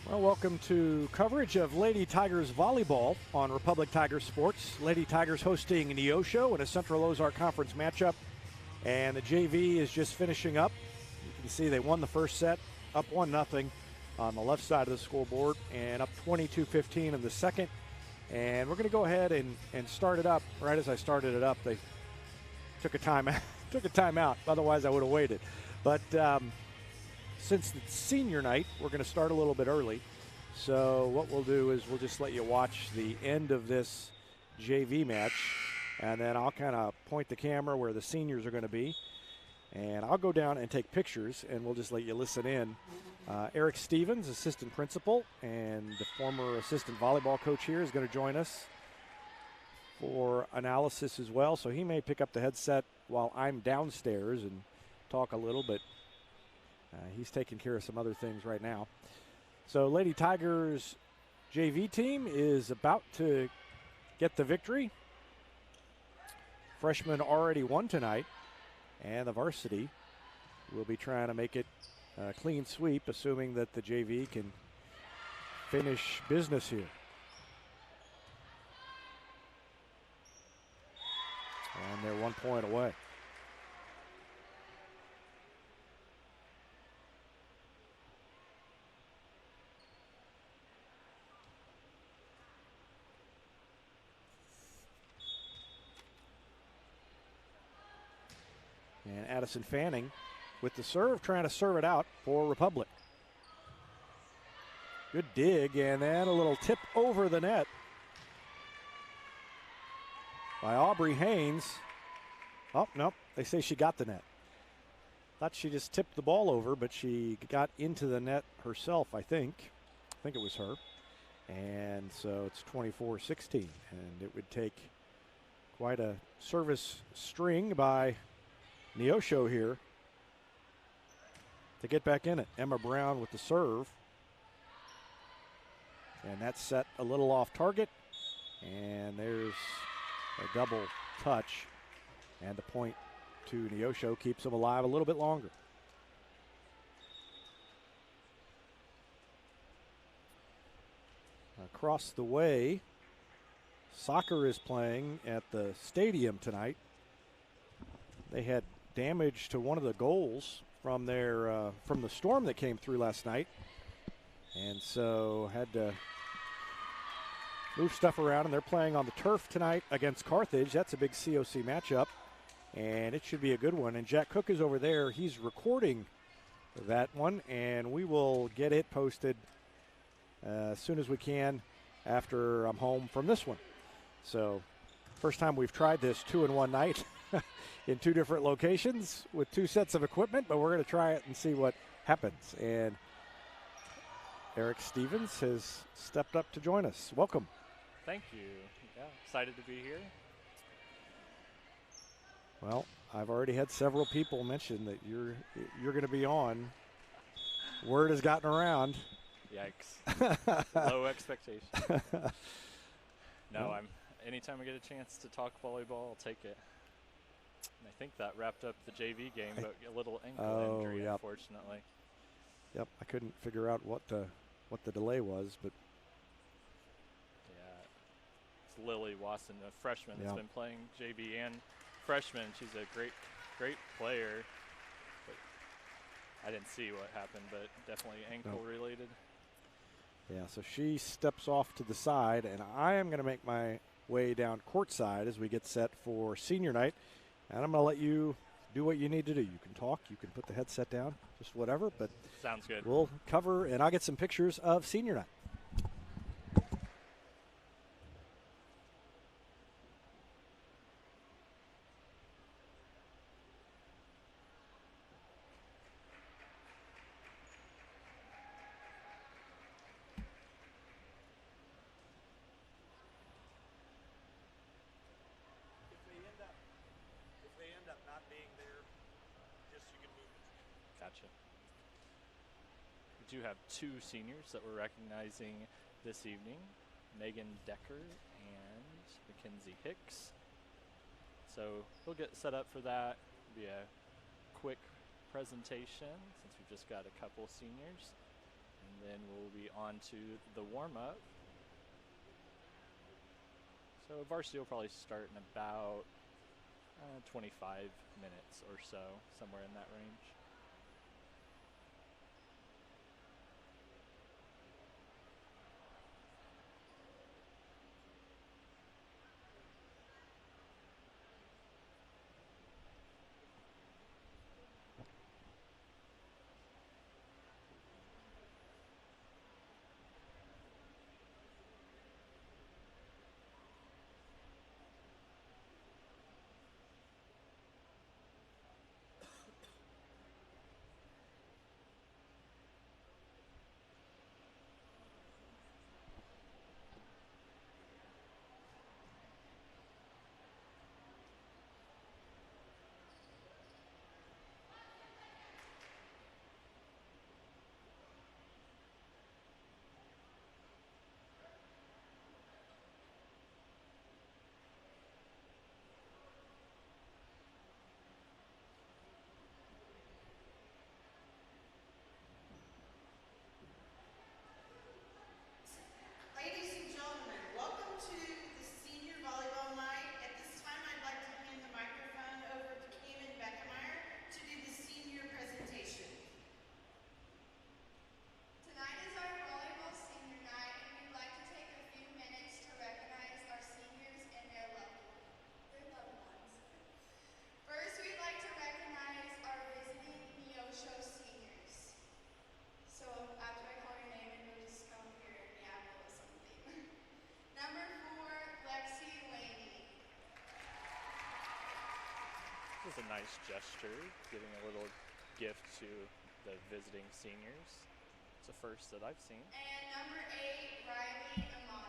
Well, welcome to coverage of Lady Tigers volleyball on Republic Tiger Sports. Lady Tigers hosting Neosho in a Central Ozark Conference matchup. And the JV is just finishing up. You can see they won the first set, up 1-0 on the left side of the scoreboard, and up 22-15 in the second. And we're going to go ahead and start it up. Right as I started it up, they took a timeout. Otherwise, I would have waited. But since it's senior night, we're going to start a little bit early. So what we'll do is we'll just let you watch the end of this JV match, and then I'll kind of point the camera where the seniors are going to be, and I'll go down and take pictures, and we'll just let you listen in. Eric Stevens, assistant principal and the former assistant volleyball coach here, is going to join us for analysis as well. So he may pick up the headset while I'm downstairs and talk a little, but he's taking care of some other things right now. So Lady Tigers JV team is about to get the victory. Freshmen already won tonight, and the varsity will be trying to make it a clean sweep, assuming that the JV can finish business here. And they're 1 point away. And Addison Fanning with the serve, trying to serve it out for Republic. Good dig, and then a little tip over the net by Aubrey Haynes. Oh, no, they say she got the net. Thought she just tipped the ball over, but she got into the net herself, I think. I think it was her. And so it's 24-16, and it would take quite a service string by Neosho here to get back in it. Emma Brown with the serve. And that's set a little off target. And there's a double touch. And the point to Neosho keeps them alive a little bit longer. Across the way, soccer is playing at the stadium tonight. They had damage to one of the goals from their from the storm that came through last night, and so had to move stuff around, and they're playing on the turf tonight against Carthage. That's a big COC matchup, and it should be a good one. And Jack Cook is over there. He's recording that one, and we will get it posted as soon as we can after I'm home from this one. So first time we've tried this 2-in-1 night in two different locations with two sets of equipment, but we're going to try it and see what happens. And Eric Stevens has stepped up to join us. Welcome. Thank you. Yeah, excited to be here. Well, I've already had several people mention that you're going to be on. Word has gotten around. Yikes. Low expectations. No, anytime I get a chance to talk volleyball, I'll take it. And I think that wrapped up the JV game, but a little ankle injury, unfortunately. Yep, I couldn't figure out what the delay was, but yeah, it's Lily Wasson, a freshman that's been playing JV and freshman. She's a great player. But I didn't see what happened, but definitely ankle related. Yeah, so she steps off to the side, and I am going to make my way down courtside as we get set for senior night. And I'm going to let you do what you need to do. You can talk, you can put the headset down, just whatever. But sounds good. We'll cover, and I'll get some pictures of senior night. We do have two seniors that we're recognizing this evening, Megan Decker and Mackenzie Hicks. So we'll get set up for that. It'll be a quick presentation since we've just got a couple seniors. And then we'll be on to the warm-up. So varsity will probably start in about 25 minutes or so, somewhere in that range. Ladies and gentlemen, welcome to the senior volleyball night. At this time, I'd like to hand the microphone over to Kevin Beckemeyer to do the senior presentation. Tonight is our volleyball senior night, and we'd like to take a few minutes to recognize our seniors and their loved ones. First, we'd like to recognize our visiting Neosho seniors. So after I call your name, and you'll just come here and yabble or something. Number 4, Lexi Laney. This is a nice gesture, giving a little gift to the visiting seniors. It's a first that I've seen. And number 8, Riley Amato.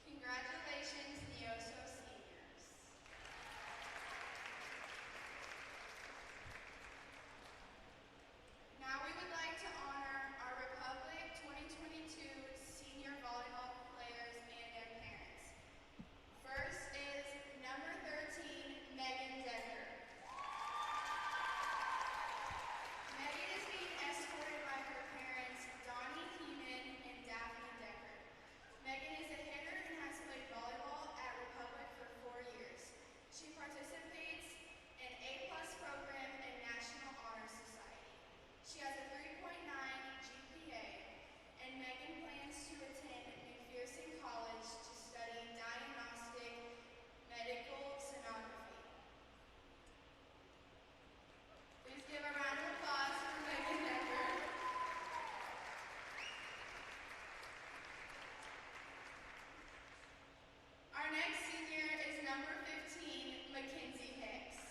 Congratulations, Neosho seniors. Now we would like to honor our Republic 2022 senior volleyball players and their parents. First is number 13, Megan Decker. Megan is being escorted by her parents, Donnie Heeman and Daphne Decker. Megan is a hitter and has played volleyball at Republic for 4 years. She participates in A+ program and National Honor Society. She has a 3.9 GPA, and Megan plans to attend McPherson College to study diagnostic medical sonography. Please give a round of applause for Megan Decker. Our next senior is number 15, Mackenzie Hicks.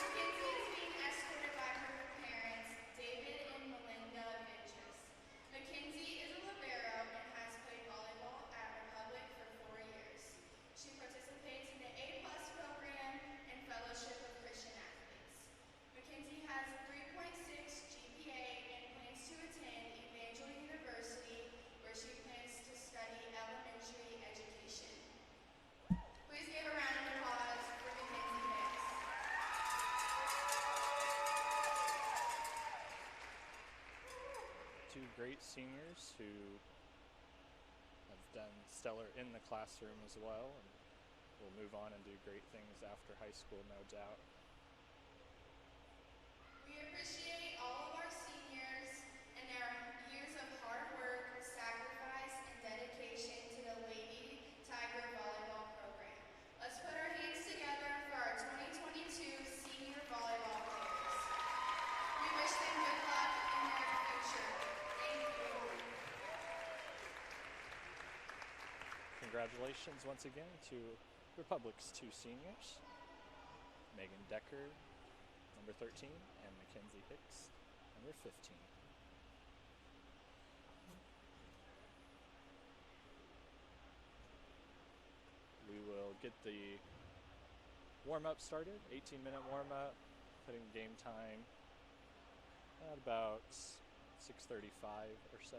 Mackenzie is being escorted by her parents, David and Melinda Vinches. Mackenzie is a libero and has played volleyball at Republic for 4 years. She participates in the A+ program and Fellowship of Christian Athletes. Mackenzie has a 3.6 GPA and plans to attend Evangel University, where she plans to study elementary education. Please give a round of applause for Mackenzie Hicks. Two great seniors who have done stellar in the classroom as well, and will move on and do great things after high school, no doubt. We appreciate all of our seniors and their years of hard work, sacrifice, and dedication to the Lady Tiger Volleyball program. Let's put our hands together for our 2022 senior volleyball players. We wish them good luck in their future. Thank you. Congratulations once again to Republic's 2 seniors, Megan Decker, number 13, and Mackenzie Hicks, number 15. We will get the warm-up started, 18-minute warm-up, putting game time at about 6:35 or so.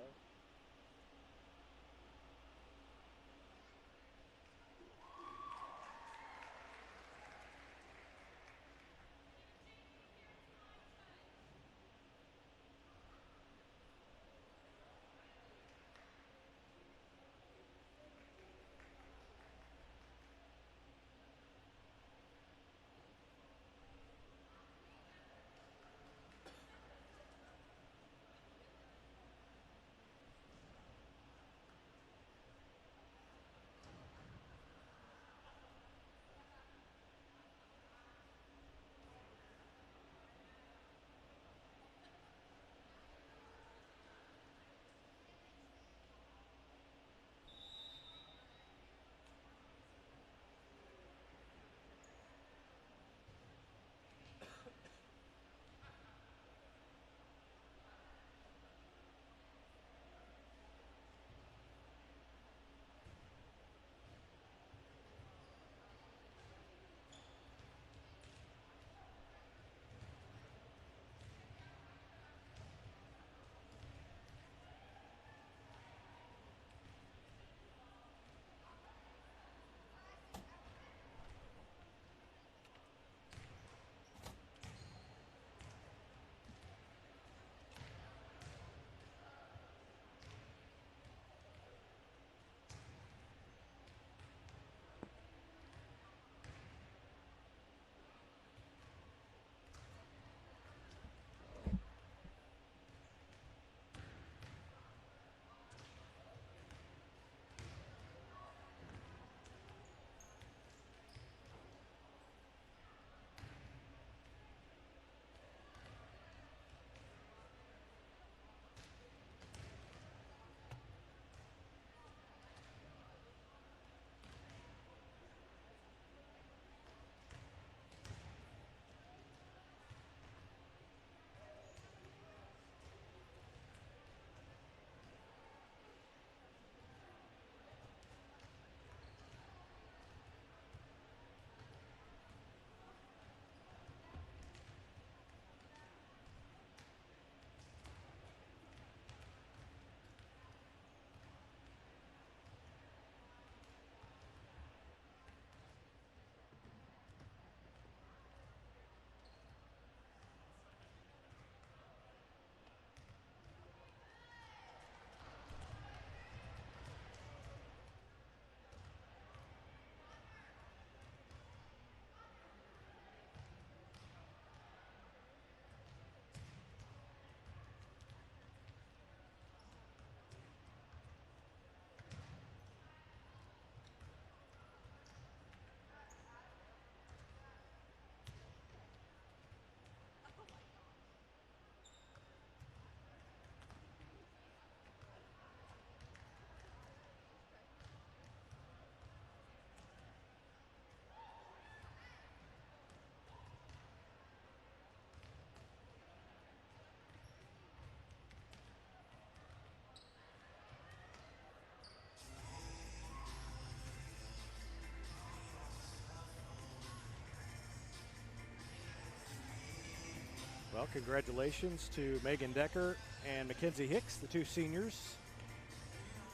Well, congratulations to Megan Decker and Mackenzie Hicks, the two seniors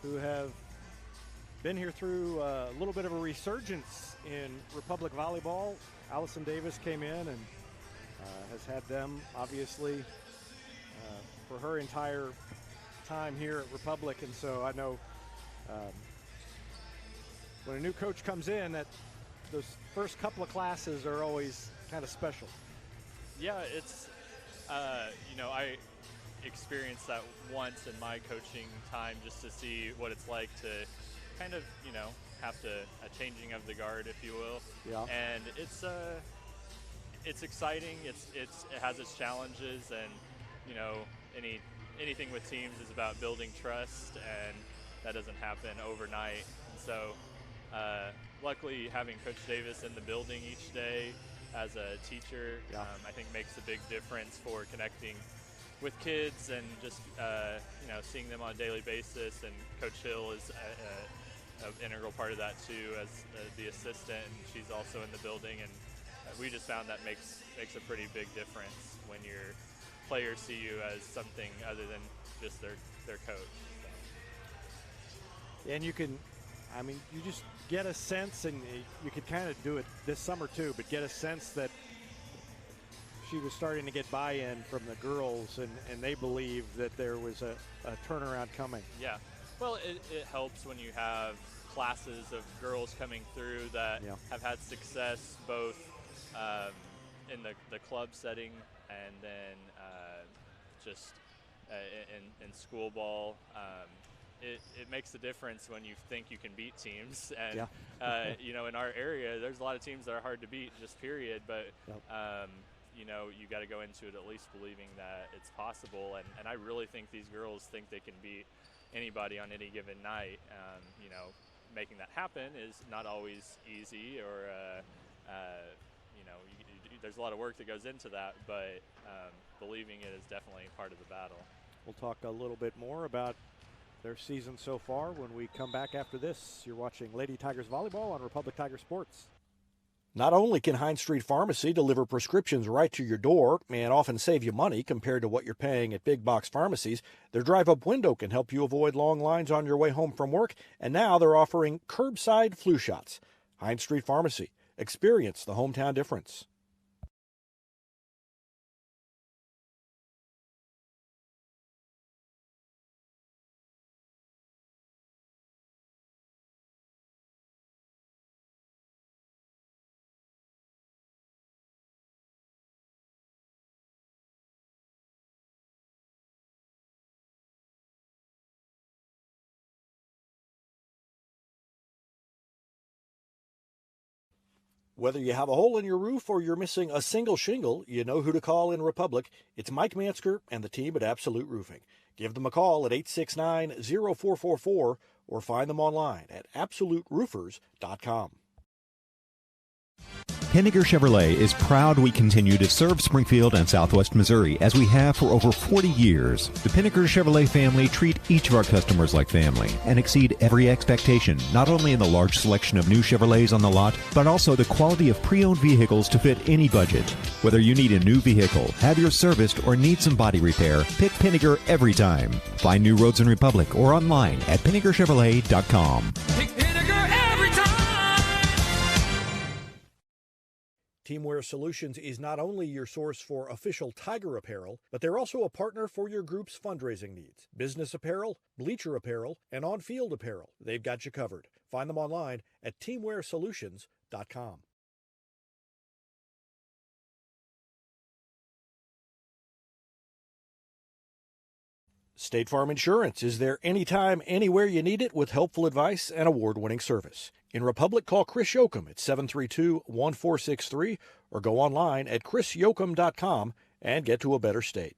who have been here through a little bit of a resurgence in Republic volleyball. Allison Davis came in and has had them, obviously, for her entire time here at Republic. And so I know when a new coach comes in, that those first couple of classes are always kind of special. Yeah, it's, I experienced that once in my coaching time just to see what it's like to kind of, have to, a changing of the guard, if you will. Yeah. And it's exciting. It has its challenges, and, anything with teams is about building trust, and that doesn't happen overnight. And so, luckily, having Coach Davis in the building each day as a teacher, I think makes a big difference for connecting with kids and just, seeing them on a daily basis. And Coach Hill is an integral part of that too, as the assistant, and she's also in the building. And we just found that makes a pretty big difference when you're players see you as something other than just their coach. So. And you can, I mean, you just get a sense, and you could kind of do it this summer too, but get a sense that she was starting to get buy-in from the girls, and they believed that there was a turnaround coming. Yeah. Well, it helps when you have classes of girls coming through that have had success both in the club setting and then just in school ball. It makes a difference when you think you can beat teams. And, you know, in our area, there's a lot of teams that are hard to beat, just period. But, you know, you got to go into it at least believing that it's possible. And I really think these girls think they can beat anybody on any given night. You know, making that happen is not always easy, or, you know, there's a lot of work that goes into that, but believing it is definitely part of the battle. We'll talk a little bit more about their season so far when we come back after this. You're watching Lady Tigers Volleyball on Republic Tiger Sports. Not only can Hines Street Pharmacy deliver prescriptions right to your door and often save you money compared to what you're paying at big box pharmacies, their drive-up window can help you avoid long lines on your way home from work, and now they're offering curbside flu shots. Hines Street Pharmacy. Experience the hometown difference. Whether you have a hole in your roof or you're missing a single shingle, you know who to call in Republic. It's Mike Mansker and the team at Absolute Roofing. Give them a call at 869-0444 or find them online at absoluteroofers.com. Pinniger Chevrolet is proud we continue to serve Springfield and Southwest Missouri as we have for over 40 years. The Pinniger Chevrolet family treat each of our customers like family and exceed every expectation, not only in the large selection of new Chevrolets on the lot, but also the quality of pre-owned vehicles to fit any budget. Whether you need a new vehicle, have yours serviced, or need some body repair, pick Pinniger every time. Find new roads in Republic or online at PinnigerChevrolet.com. Pick Pinniger every time! Teamwear Solutions is not only your source for official Tiger apparel, but they're also a partner for your group's fundraising needs. Business apparel, bleacher apparel, and on-field apparel. They've got you covered. Find them online at teamwearsolutions.com. State Farm Insurance is there anytime, anywhere you need it with helpful advice and award-winning service. In Republic, call Chris Yoakum at 732-1463 or go online at chrisyoakum.com and get to a better state.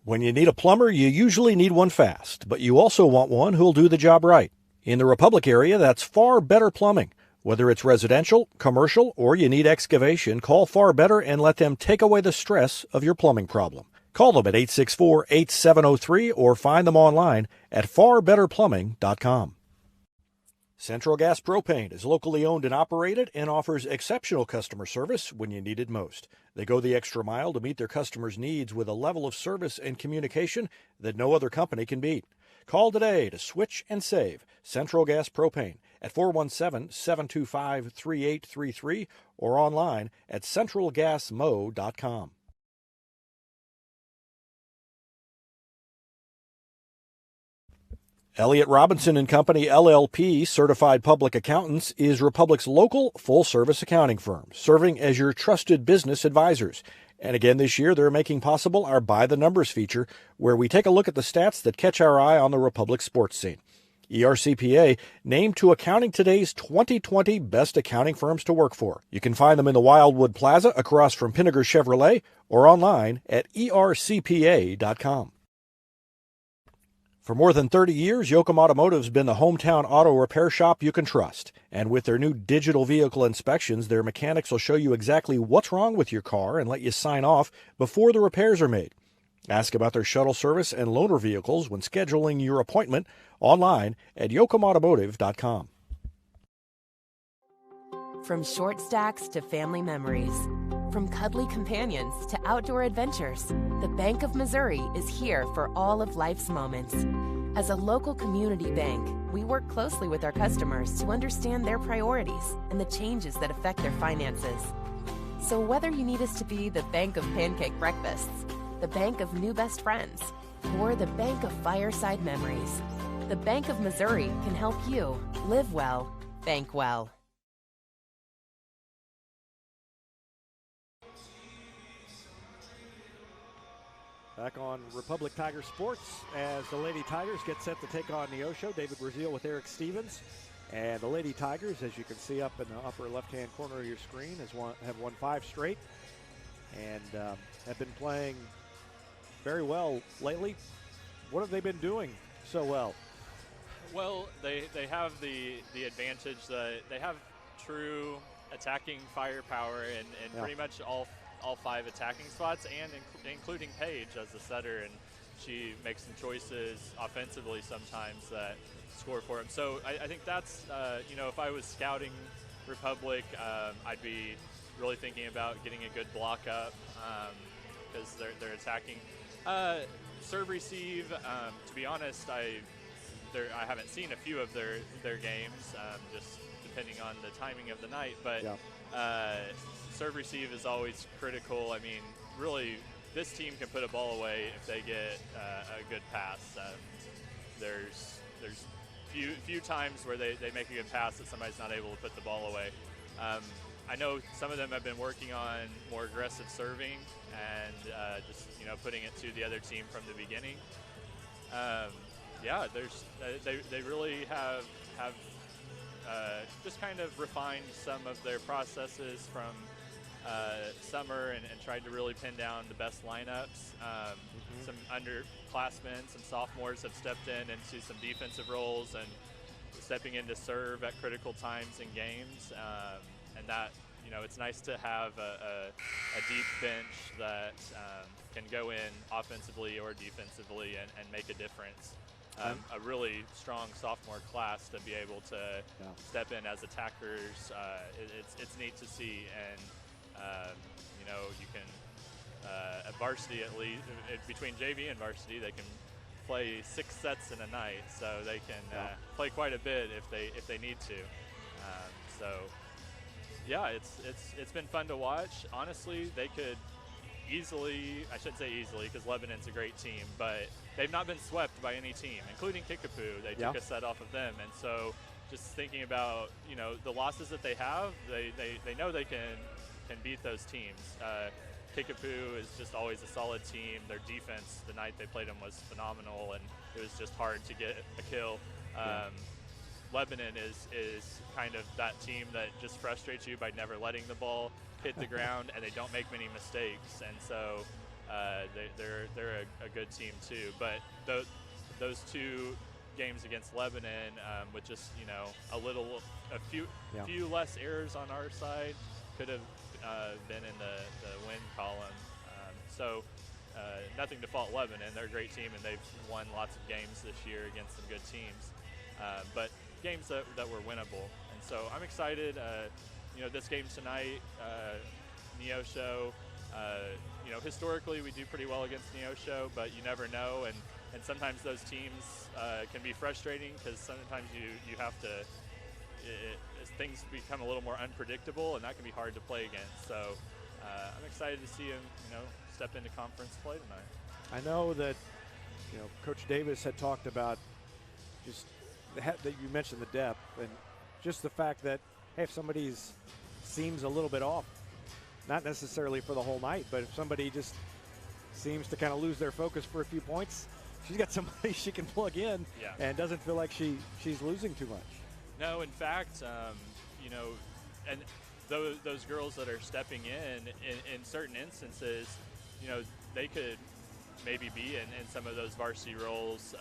When you need a plumber, you usually need one fast, but you also want one who'll do the job right. In the Republic area, that's Far Better Plumbing. Whether it's residential, commercial, or you need excavation, call Far Better and let them take away the stress of your plumbing problem. Call them at 864-8703 or find them online at farbetterplumbing.com. Central Gas Propane is locally owned and operated and offers exceptional customer service when you need it most. They go the extra mile to meet their customers' needs with a level of service and communication that no other company can beat. Call today to switch and save Central Gas Propane at 417-725-3833 or online at centralgasmo.com. Elliott Robinson and Company, LLP, Certified Public Accountants, is Republic's local full-service accounting firm, serving as your trusted business advisors. And again this year, they're making possible our By the Numbers feature, where we take a look at the stats that catch our eye on the Republic sports scene. ERCPA named to Accounting Today's 2020 Best Accounting Firms to Work For. You can find them in the Wildwood Plaza across from Pinniger Chevrolet or online at ercpa.com. For more than 30 years, Yoakum Automotive's been the hometown auto repair shop you can trust. And with their new digital vehicle inspections, their mechanics will show you exactly what's wrong with your car and let you sign off before the repairs are made. Ask about their shuttle service and loaner vehicles when scheduling your appointment online at yoakumautomotive.com. From short stacks to family memories, From cuddly companions to outdoor adventures, the Bank of Missouri is here for all of life's moments. As a local community bank, we work closely with our customers to understand their priorities and the changes that affect their finances. So whether you need us to be the bank of pancake breakfasts, the bank of new best friends, or the bank of fireside memories, the Bank of Missouri can help you live well, bank well. Back on Republic Tiger Sports as the Lady Tigers get set to take on Neosho. David Brazil with Eric Stevens. And the Lady Tigers, as you can see up in the upper left-hand corner of your screen, have won 5 straight and have been playing very well lately. What have they been doing so well? Well, they have the advantage that they have true attacking firepower in pretty much all 5 attacking spots, and including Paige as the setter, and she makes some choices offensively sometimes that score for him. So I think that's, if I was scouting Republic, I'd be really thinking about getting a good block up because they're attacking. Serve receive, to be honest, I haven't seen a few of their games, just depending on the timing of the night, but serve receive is always critical. I mean, really, this team can put a ball away if they get a good pass. There's few times where they make a good pass that somebody's not able to put the ball away. I know some of them have been working on more aggressive serving and just putting it to the other team from the beginning. They really have just kind of refined some of their processes from summer and tried to really pin down the best lineups. Some underclassmen, some sophomores have stepped into some defensive roles and stepping in to serve at critical times in games. And that, it's nice to have a deep bench that can go in offensively or defensively and make a difference. A really strong sophomore class to be able to step in as attackers. It's neat to see, and you can at varsity, at least between JV and varsity, they can play 6 sets in a night, so they can play quite a bit if they need to. It's been fun to watch. Honestly, they could easily, I shouldn't say easily because Lebanon's a great team, but they've not been swept by any team, including Kickapoo. They took a set off of them, and so just thinking about the losses that they have, they know they can beat those teams. Kickapoo is just always a solid team. Their defense the night they played them was phenomenal, and it was just hard to get a kill. Lebanon is kind of that team that just frustrates you by never letting the ball hit the ground, and they don't make many mistakes, and so they're a good team too. But those 2 games against Lebanon, with just a few less errors on our side, could have been in the win column. Nothing to fault Lebanon. They're a great team, and they've won lots of games this year against some good teams. But games that were winnable. And so I'm excited. This game tonight, Neosho, historically we do pretty well against Neosho, but you never know. And sometimes those teams can be frustrating because sometimes you have to, things become a little more unpredictable, and that can be hard to play against. So I'm excited to see him, step into conference play tonight. I know that, Coach Davis had talked about just that you mentioned the depth, and just the fact that, hey, if somebody seems a little bit off, not necessarily for the whole night, but if somebody just seems to kind of lose their focus for a few points, she's got somebody she can plug in and doesn't feel like she's losing too much. No, in fact, and those girls that are stepping in certain instances, they could maybe be in some of those varsity roles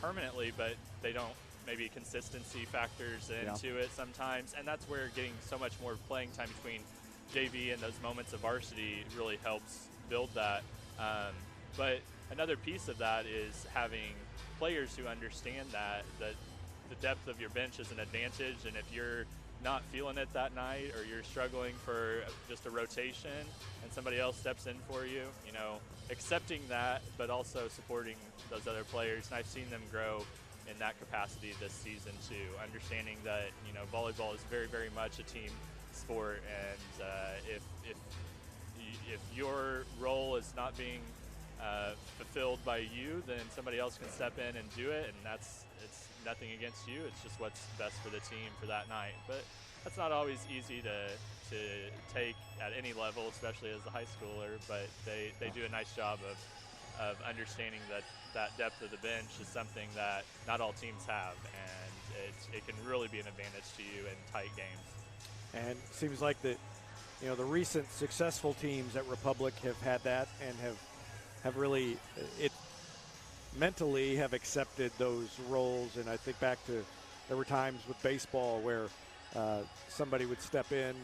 permanently, but they don't, maybe consistency factors into it sometimes, and that's where getting so much more playing time between JV and those moments of varsity really helps build that. But another piece of that is having players who understand that the depth of your bench is an advantage, and if you're not feeling it that night, or you're struggling for just a rotation and somebody else steps in for you, you know, accepting that, but also supporting those other players. And I've seen them grow in that capacity this season too, understanding that, you know, volleyball is very, very much a team sport, and if your role is not being fulfilled by you, then somebody else can step in and do it, and it's nothing against you. It's just what's best for the team for that night. But that's not always easy to take at any level, especially as a high schooler. But they do a nice job of understanding that depth of the bench is something that not all teams have, and it can really be an advantage to you in tight games. And it seems like that, you know, the recent successful teams at Republic have had that and have really mentally have accepted those roles. And I think back to, there were times with baseball where somebody would step in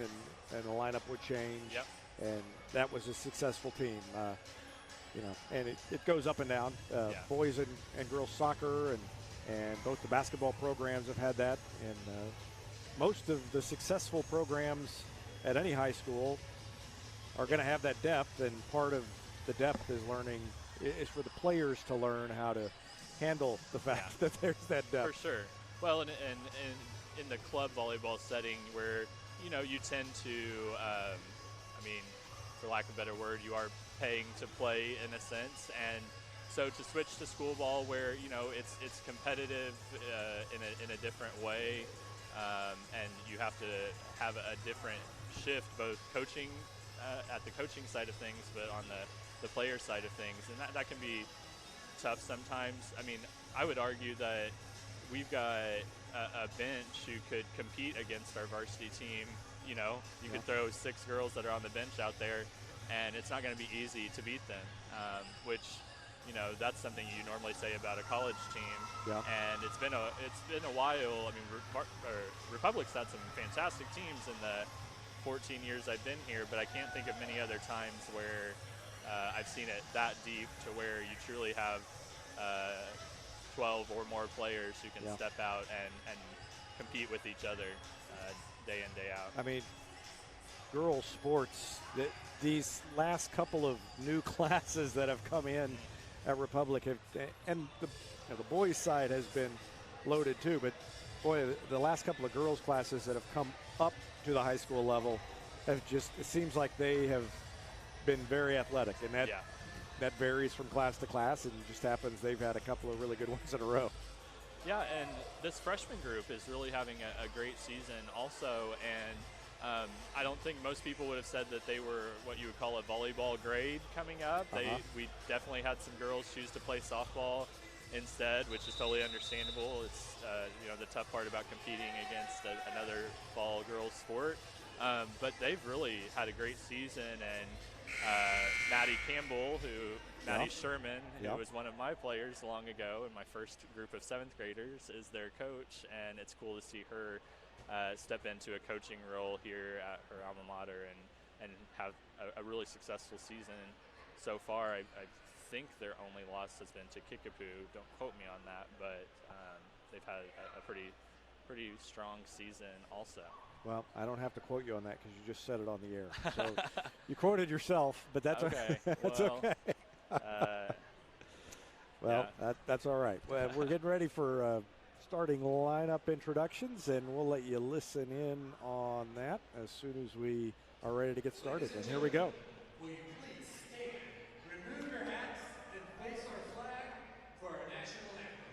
and the lineup would change. Yep. And that was a successful team. You know, and it goes up and down. Boys and girls soccer and both the basketball programs have had that. And most of the successful programs at any high school are going to have that depth, and part of the depth is for the players to learn how to handle the fact that there's that depth. For sure. Well, and in the club volleyball setting where, you know, you tend to, I mean, for lack of a better word, you are paying to play in a sense, and so to switch to school ball where, you know, it's competitive in a different way, and you have to have a different shift, both coaching at the coaching side of things, but on the player side of things, and that can be tough sometimes. I mean, I would argue that we've got a bench who could compete against our varsity team. You know, you could throw 6 girls that are on the bench out there, and it's not going to be easy to beat them, which, you know, that's something you normally say about a college team. Yeah. And it's been a while. I mean, Republic's had some fantastic teams in the 14 years I've been here, but I can't think of many other times where I've seen it that deep to where you truly have 12 or more players who can step out and compete with each other day in, day out. I mean, girls sports, these last couple of new classes that have come in at Republic and the boys' side has been loaded too, but boy, the last couple of girls' classes that have come up to the high school level have just, it seems like they have been very athletic, and that varies from class to class, and it just happens they've had a couple of really good ones in a row. Yeah, and this freshman group is really having a great season also, and I don't think most people would have said that they were what you would call a volleyball grade coming up. We definitely had some girls choose to play softball instead, which is totally understandable. It's you know, the tough part about competing against another fall girls sport, but they've really had a great season. And Maddie Campbell, Maddie Sherman, who was one of my players long ago in my first group of 7th graders, is their coach, and it's cool to see her step into a coaching role here at her alma mater and have a really successful season so far. I think their only loss has been to Kickapoo. Don't quote me on that, but they've had a pretty strong season also. Well, I don't have to quote you on that because you just said it on the air. So you quoted yourself, but that's okay. That's well, okay. That's all right. Well, we're getting ready for starting lineup introductions, and we'll let you listen in on that as soon as we are ready to get started. And here we go. Will you please stand, remove your hats, and place our flag for our national anthem?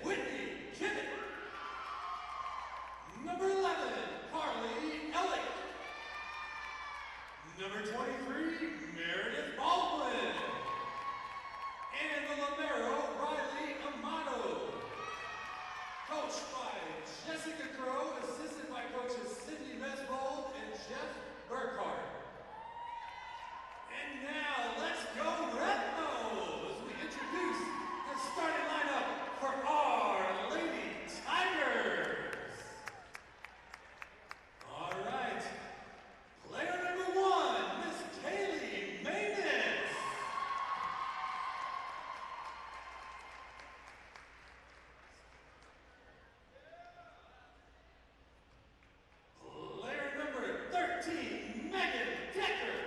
Whitney Kimmett. Number 11, Carly Ellick. Number 23, Meredith Baldwin. And the libero, Riley Amato. Coached by Jessica Crow, assisted by coaches Cindy Mesvold and Jeff Burkhart. And now, let's go Red Nose as we introduce the starting lineup for our Lady Tigers. All right, player number 1, Miss Kaylee Mayness. Player number 13, Megan Decker.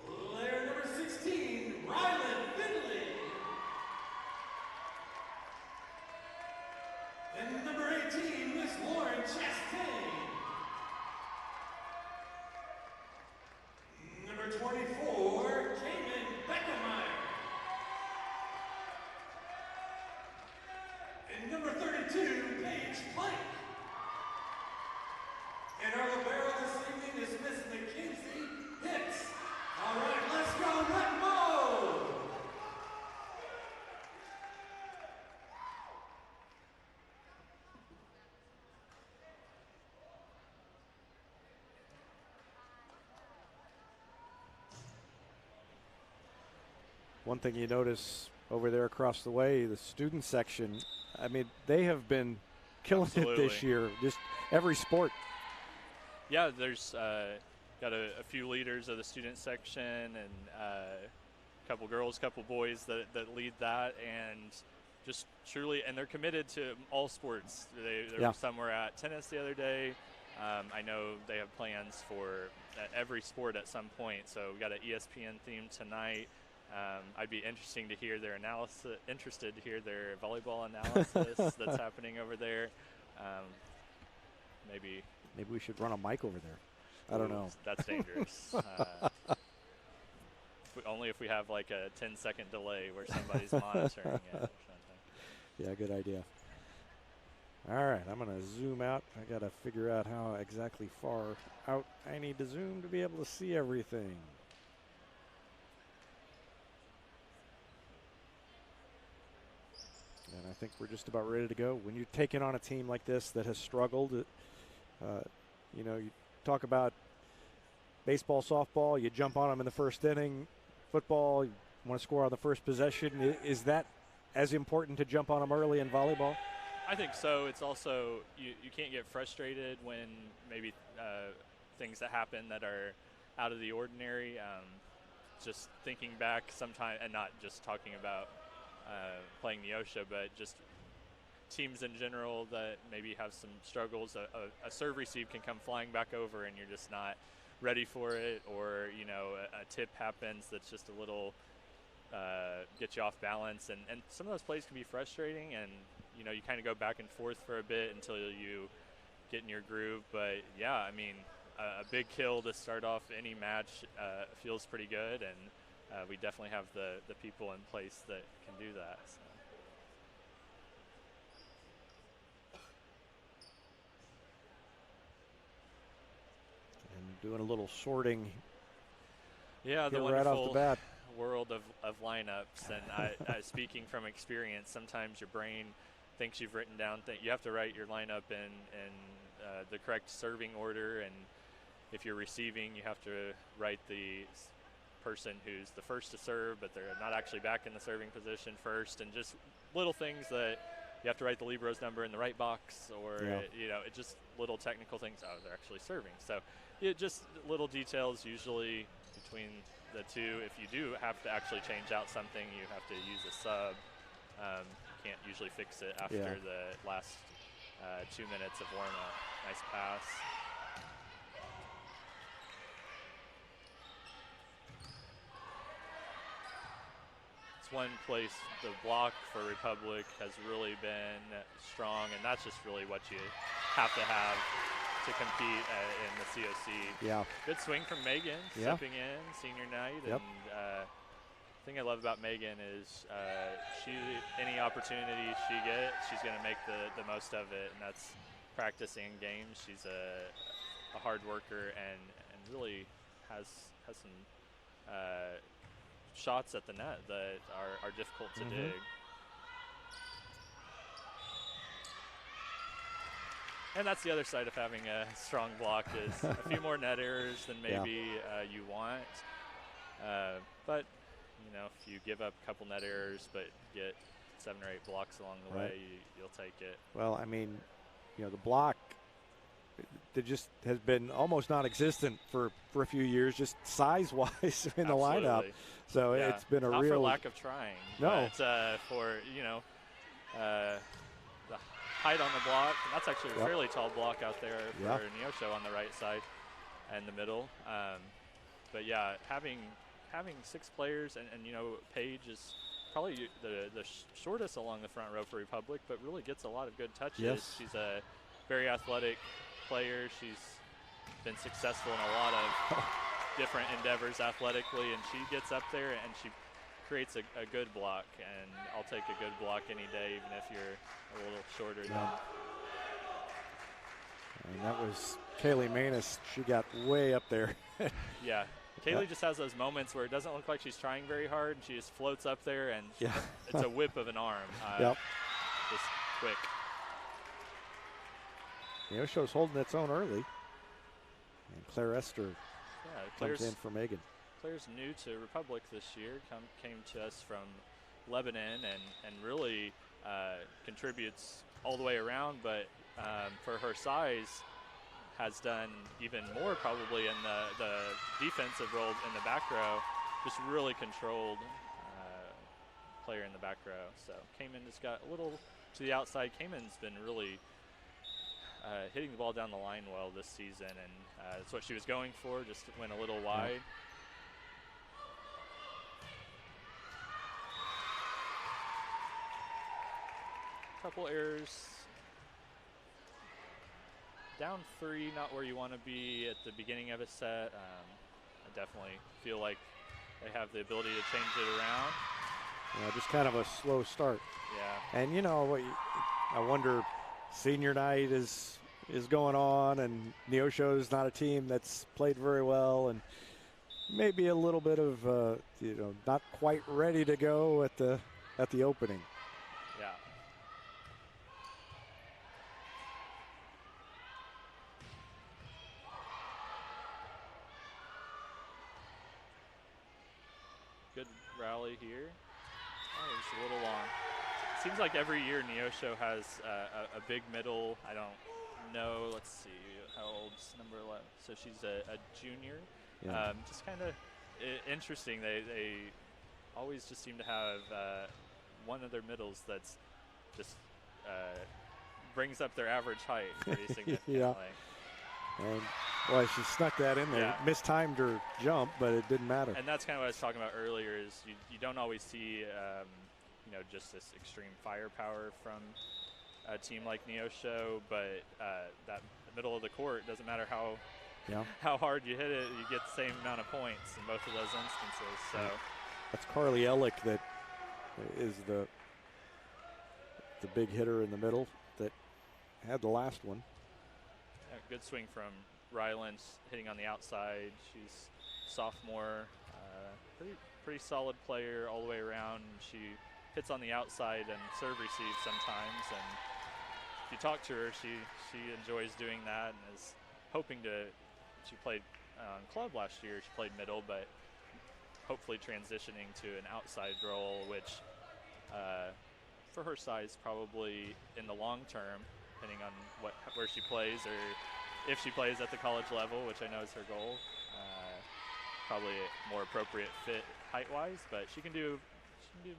Player number 16, Rylan Finley. And number 18, Miss Lauren Chastain. Number 24, Cayman Beckemeyer. And number 32, Paige Plank. And our libero this evening is Miss Mackenzie Hicks. All right, let's go Red Mode! One thing you notice over there across the way, the student section, I mean, they have been killing it this Absolutely. year, just every sport. Yeah, there's got a few leaders of the student section and a couple girls, couple boys that lead that, and just truly, and they're committed to all sports. Yeah. Some were at tennis the other day. I know they have plans for every sport at some point. So we got an ESPN theme tonight. I'd be interested to hear their volleyball analysis that's happening over there. Maybe we should run a mic over there. I don't know. That's dangerous. Only if we have like a 10-second delay where somebody's monitoring it or something. Yeah, good idea. All right, I'm going to zoom out. I got to figure out how exactly far out I need to zoom to be able to see everything. And I think we're just about ready to go. When you're taking on a team like this that has struggled, you know, you talk about baseball, softball, you jump on them in the first inning. Football, you want to score on the first possession. Is that as important to jump on them early in volleyball? I think so. It's also, you can't get frustrated when maybe things that happen that are out of the ordinary. Just thinking back sometime, and not just talking about playing Neosho, but just teams in general that maybe have some struggles. A serve receive can come flying back over and you're just not ready for it, or you know, a tip happens that's just a little get you off balance, and some of those plays can be frustrating, and you know, you kind of go back and forth for a bit until you get in your groove. But yeah, I mean, a big kill to start off any match feels pretty good, and we definitely have the people in place that can do that. So. And doing a little sorting. Yeah, the right off the bat. World of lineups, and I speaking from experience, sometimes your brain thinks you've written down things. You have to write your lineup in the correct serving order, and if you're receiving, you have to write the person who's the first to serve, but they're not actually back in the serving position first, and just little things that you have to write the libero's number in the right box, or you know, it just little technical things. Oh, they're actually serving. So just little details usually between the two. If you do have to actually change out something, you have to use a sub. Can't usually fix it after the last 2 minutes of warm-up. Nice pass. It's one place the block for Republic has really been strong, and that's just really what you have to compete in the COC. Yeah. Good swing from Megan, stepping in, senior night, and thing I love about Megan is any opportunity she gets, she's going to make the most of it, and that's practicing games. She's a hard worker and really has some shots at the net that are difficult to dig. And that's the other side of having a strong block is a few more net errors than maybe you want. But, if you give up a couple net errors but get 7 or 8 blocks along the way, you'll take it. Well, I mean, the block that just has been almost non-existent for a few years, just size-wise in the lineup. So it's been a not real... for lack of trying. No. But for, the height on the block. And that's actually a fairly tall block out there for Neosho on the right side and the middle. But, having 6 players, and Paige is probably the shortest along the front row for Republic, but really gets a lot of good touches. Yes. She's a very athletic player. She's been successful in a lot of different endeavors athletically, and she gets up there and she creates a good block, and I'll take a good block any day, even if you're a little shorter than. And that was Kaylee Manus. She got way up there. Yeah. Kaylee just has those moments where it doesn't look like she's trying very hard, and she just floats up there, and it's a whip of an arm. Just quick. Neosho's holding its own early. And Claire Esther comes in for Megan. Claire's new to Republic this year, came to us from Lebanon and really contributes all the way around, but for her size has done even more probably in the defensive role in the back row, just really controlled player in the back row. So Cayman just got a little to the outside. Cayman's been really hitting the ball down the line well this season, and that's what she was going for, just went a little wide. Couple errors. Down 3, not where you want to be at the beginning of a set. I definitely feel like they have the ability to change it around. Just kind of a slow start. Yeah. And I wonder, senior night is going on, and Neosho is not a team that's played very well, and maybe a little bit of not quite ready to go at the opening. Yeah. Good rally here. Oh, it's a little long. Seems like every year Neosho has a big middle. I don't know. Let's see how old's number 11. So she's a junior. Yeah. Just kind of interesting. They always just seem to have one of their middles that's just brings up their average height pretty significantly. And boy, she snuck that in there. Mistimed her jump, but it didn't matter. And that's kind of what I was talking about earlier. Is you don't always see just this extreme firepower from a team like Neosho, but that middle of the court doesn't matter how hard you hit it, you get the same amount of points in both of those instances. So that's Carly Ellick that is the big hitter in the middle that had the last one. Good swing from Ryland, hitting on the outside. She's sophomore, pretty solid player all the way around. She hits on the outside and serve receive sometimes, and if you talk to her, she enjoys doing that and is hoping to. She played on club last year. She played middle, but hopefully transitioning to an outside role, which for her size probably in the long term, depending on where she plays or if she plays at the college level, which I know is her goal, probably a more appropriate fit height-wise, but she can do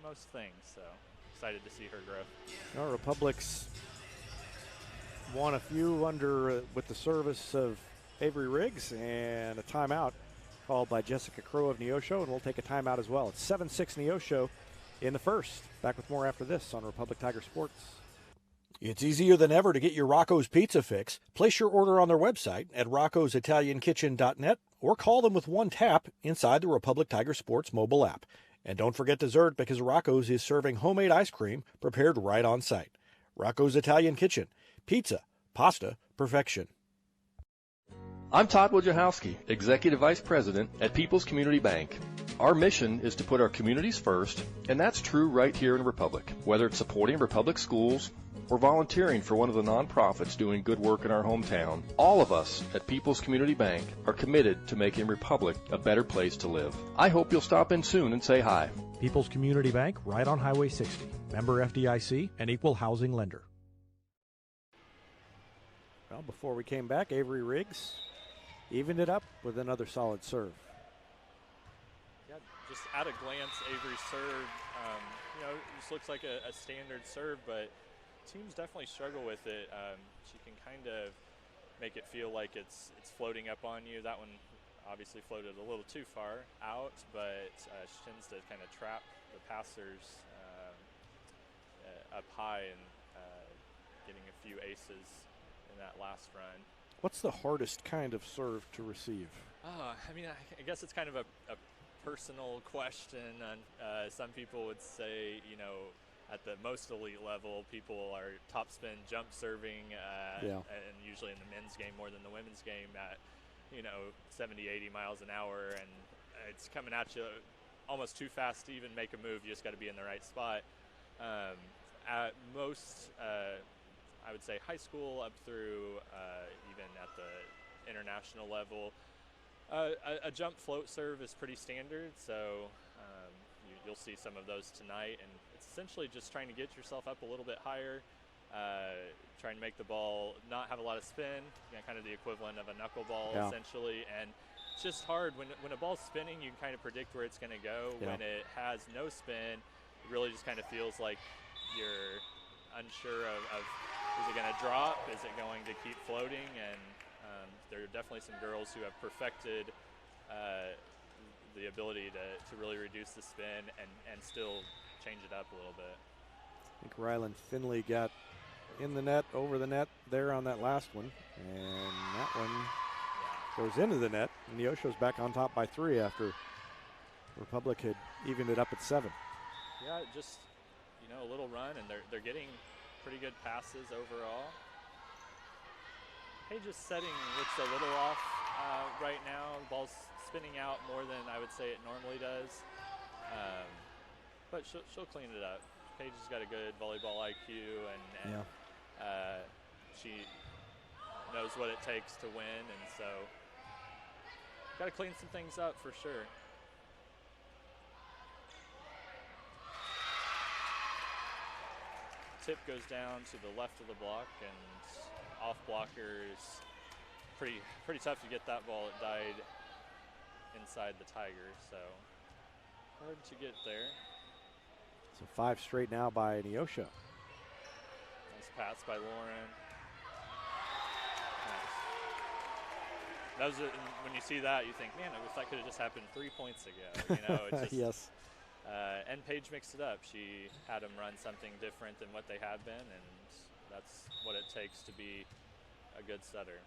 most things, so excited to see her grow. Republic's won a few under with the service of Avery Riggs, and a timeout called by Jessica Crow of Neosho, and we'll take a timeout as well. It's 7-6 Neosho in the first. Back with more after this on Republic Tiger Sports. It's easier than ever to get your Rocco's Pizza fix. Place your order on their website at roccositaliankitchen.net or call them with one tap inside the Republic Tiger Sports mobile app. And don't forget dessert because Rocco's is serving homemade ice cream prepared right on site. Rocco's Italian Kitchen. Pizza, pasta, perfection. I'm Todd Wojciechowski, Executive Vice President at People's Community Bank. Our mission is to put our communities first, and that's true right here in Republic. Whether it's supporting Republic schools or volunteering for one of the nonprofits doing good work in our hometown, all of us at People's Community Bank are committed to making Republic a better place to live. I hope you'll stop in soon and say hi. People's Community Bank, right on Highway 60. Member FDIC, an equal housing lender. Well, before we came back, Avery Riggs evened it up with another solid serve. Yeah, just at a glance, Avery's serve, this looks like a standard serve, but teams definitely struggle with it. She can kind of make it feel like it's floating up on you. That one obviously floated a little too far out, but she tends to kind of trap the passers up high and getting a few aces in that last run. What's the hardest kind of serve to receive? I guess it's kind of a personal question. Some people would say, at the most elite level, people are topspin jump serving, and usually in the men's game more than the women's game at, 70, 80 miles an hour, and it's coming at you almost too fast to even make a move. You just got to be in the right spot. At most, I would say high school up through even at the international level, a jump float serve is pretty standard, so you'll see some of those tonight, and it's essentially just trying to get yourself up a little bit higher, trying to make the ball not have a lot of spin, kind of the equivalent of a knuckleball essentially, and it's just hard. When a ball's spinning, you can kind of predict where it's going to go. When it has no spin, it really just kind of feels like you're unsure of is it going to drop, is it going to keep floating, and there are definitely some girls who have perfected the ability to really reduce the spin and still change it up a little bit. I think Rylan Finley got in the net, over the net there on that last one, and that one goes into the net, and Neosho's back on top by 3 after Republic had evened it up at 7. Yeah, just a little run, and they're getting pretty good passes overall. Page's setting looks a little off right now. The ball's spinning out more than I would say it normally does, but she'll clean it up. Paige has got a good volleyball IQ, and she knows what it takes to win, and so got to clean some things up for sure. Tip goes down to the left of the block, and off blockers, pretty tough to get that ball. It died inside the Tiger, so hard to get there. So 5 straight now by Neosho. Nice pass by Lauren. Nice. That was when you see that, you think, man, I wish that could have just happened 3 points ago. It just, yes. And Paige mixed it up. She had them run something different than what they had been, and that's what it takes to be a good setter.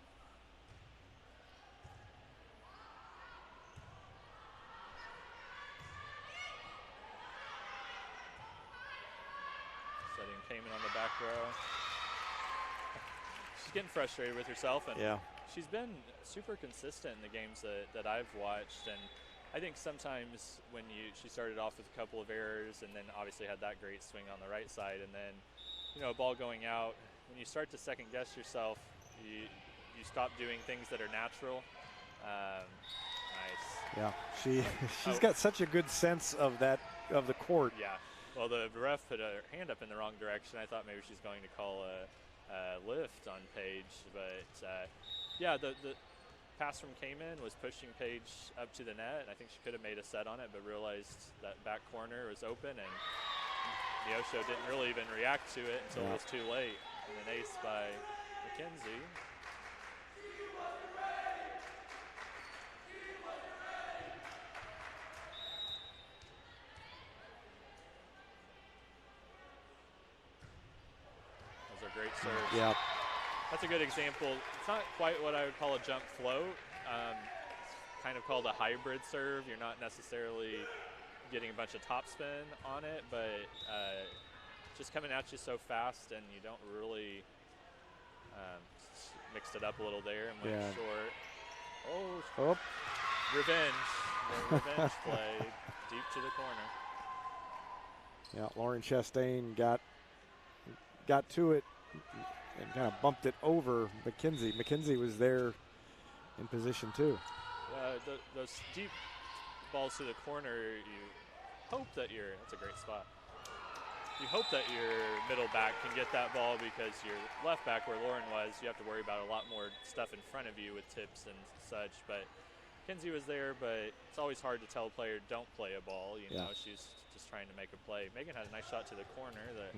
Setting Kamen on the back row. She's getting frustrated with herself, and she's been super consistent in the games that I've watched, and I think sometimes when she started off with a couple of errors and then obviously had that great swing on the right side, and then a ball going out, when you start to second guess yourself, you stop doing things that are natural. Nice. Yeah, she's got such a good sense of the court. Yeah. Well, the ref put her hand up in the wrong direction. I thought maybe she's going to call a lift on Paige, but the pass from Kamen was pushing Paige up to the net. I think she could have made a set on it, but realized that back corner was open, and Neosho didn't really even react to it until it was too late. And an ace by Mackenzie. Those are great serves. Yeah. That's a good example. It's not quite what I would call a jump float. It's kind of called a hybrid serve. You're not necessarily getting a bunch of topspin on it, but just coming at you so fast, and you don't really mixed it up a little there and went short. Oh, revenge. The revenge play deep to the corner. Yeah, Lauren Chastain got to it and kind of bumped it over Mackenzie. Mackenzie was there in position too. Those deep balls to the corner, you hope that that's a great spot. You hope that your middle back can get that ball, because your left back, where Lauren was, you have to worry about a lot more stuff in front of you with tips and such. But Mackenzie was there, but it's always hard to tell a player don't play a ball. You know, she's just trying to make a play. Megan had a nice shot to the corner that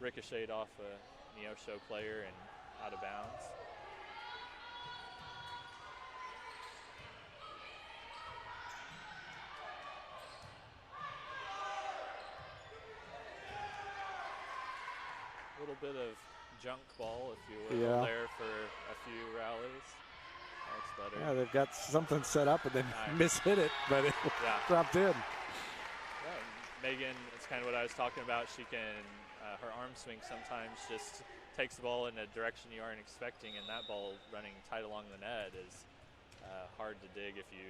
ricocheted off a Neosho player and out of bounds. A little bit of junk ball, if you will, there for a few rallies. That's better. Yeah, they've got something set up and then mishit it, but it dropped in. Yeah, Megan, it's kind of what I was talking about. She can, her arm swing sometimes just takes the ball in a direction you aren't expecting, and that ball running tight along the net is hard to dig if you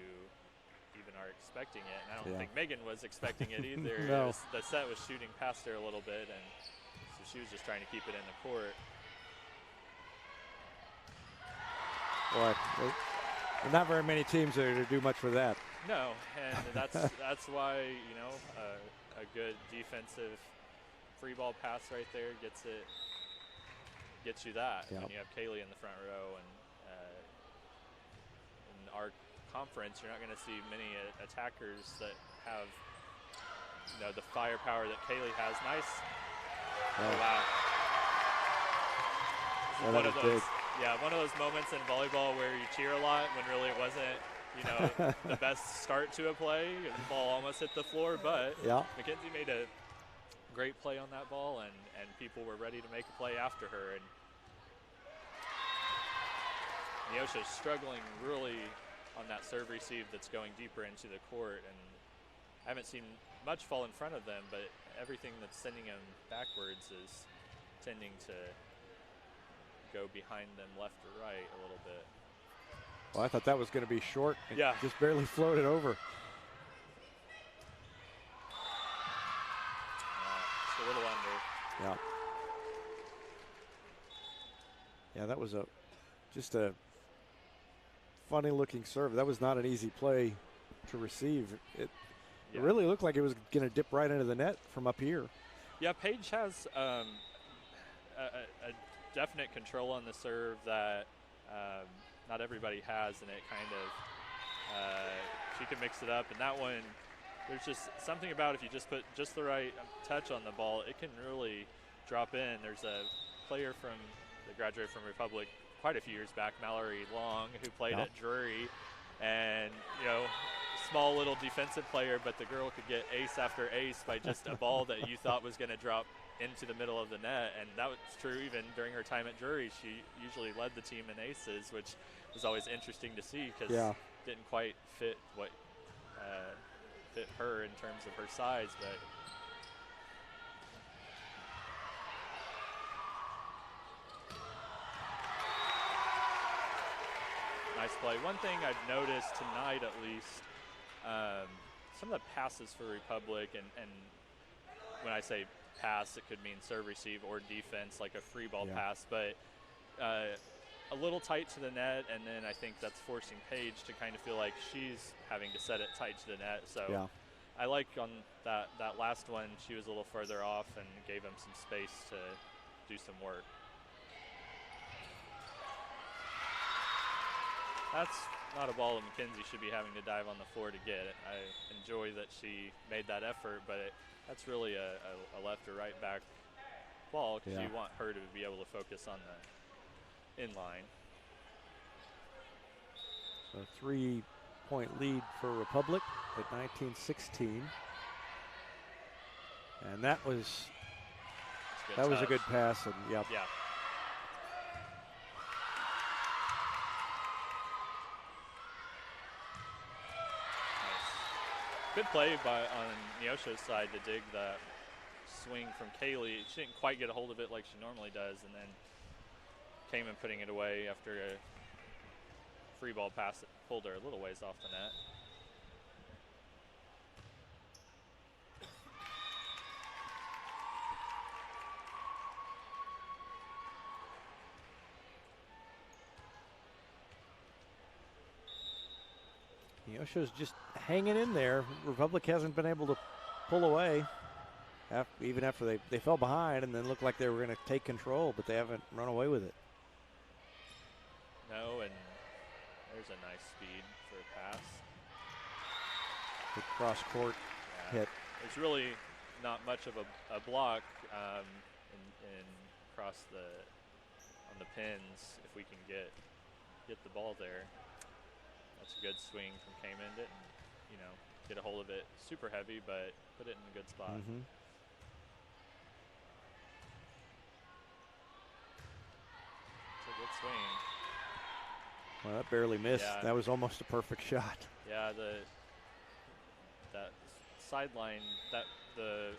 even are expecting it. And I don't think Megan was expecting it either. No. The set was shooting past her a little bit, and so she was just trying to keep it in the court. Boy, there are not very many teams that are to do much for that. No, and that's why, you know, a good defensive free ball pass right there gets you that. Yep. When you have Kaylee in the front row, and in our conference, you're not going to see many attackers that have, you know, the firepower that Kaylee has. Nice. Oh, wow. One of those. Yeah, one of those moments in volleyball where you cheer a lot when really it wasn't, you know, the best start to a play. The ball almost hit the floor, but Mackenzie made a great play on that ball, and people were ready to make a play after her. And Neosho's struggling really on that serve receive that's going deeper into the court, and I haven't seen much fall in front of them, but everything that's sending them backwards is tending to go behind them left or right a little bit. Well, I thought that was going to be short. It yeah. Just barely floated over. Just a little under. Yeah. Yeah, that was just a funny looking serve. That was not an easy play to receive. It really looked like it was going to dip right into the net from up here. Yeah, Paige has a definite control on the serve that not everybody has, and it kind of she can mix it up. And that one, there's just something about if you just put just the right touch on the ball, it can really drop in. There's a player that graduated from Republic quite a few years back, Mallory Long, who played at Drury, and small little defensive player, but the girl could get ace after ace by just a ball that you thought was going to drop into the middle of the net. And that was true even during her time at Drury. She usually led the team in aces, which was always interesting to see because it didn't quite fit what fit her in terms of her size. But nice play. One thing I've noticed tonight, at least, some of the passes for Republic, and when I say pass, it could mean serve, receive, or defense, like a free ball pass, but a little tight to the net, and then I think that's forcing Paige to kind of feel like she's having to set it tight to the net. So I like on that last one, she was a little further off and gave him some space to do some work. That's not a ball that Mackenzie should be having to dive on the floor to get. I enjoy that she made that effort, but that's really a left or right back ball because you want her to be able to focus on the inline. So 3-point lead for Republic at 19-16. And that was a good pass. And yeah. Good play on Neosho's side to dig that swing from Kaylee. She didn't quite get a hold of it like she normally does, and then came in putting it away after a free ball pass that pulled her a little ways off the net. Neosho's just hanging in there. Republic hasn't been able to pull away, even after they fell behind and then looked like they were going to take control, but they haven't run away with it. No, and there's a nice speed for a pass. The cross-court hit. There's really not much of a block in across on the pins if we can get the ball there. That's a good swing from Kamen. Didn't, get a hold of it super heavy, but put it in a good spot. Mm-hmm. It's a good swing. Well, that barely missed. Yeah. That was almost a perfect shot. Yeah, that sideline, the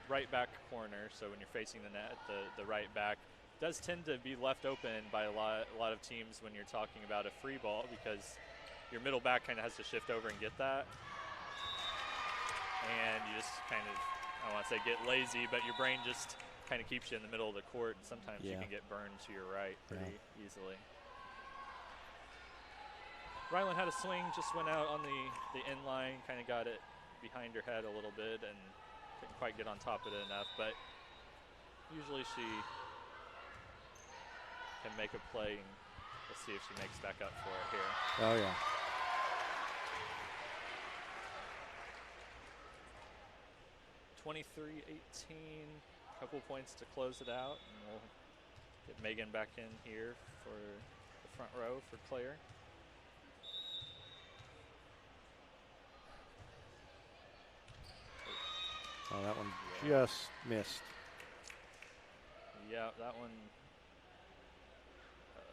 right back corner, so when you're facing the net, the right back does tend to be left open by a lot of teams when you're talking about a free ball, because your middle back kind of has to shift over and get that. And you just kind of, I don't want to say get lazy, but your brain just kind of keeps you in the middle of the court, and sometimes you can get burned to your right pretty easily. Rylan had a swing, just went out on the end line, kind of got it behind her head a little bit and couldn't quite get on top of it enough, but usually she can make a play, and we'll see if she makes back up for it here. Oh, yeah. A couple points to close it out, and we'll get Megan back in here for the front row for Claire. Oh, that one just missed. Yeah, that one,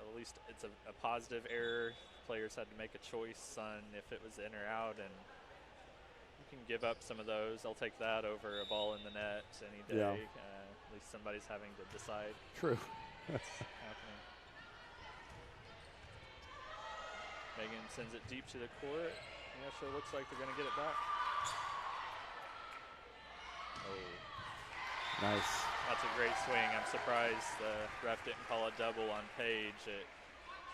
at least it's a positive error. Players had to make a choice on if it was in or out, and you can give up some of those. I'll take that over a ball in the net any day. Yeah. At least somebody's having to decide. True. Happening. Megan sends it deep to the court. Neosho looks like they're going to get it back. Oh. Nice. That's a great swing. I'm surprised the ref didn't call a double on Paige. It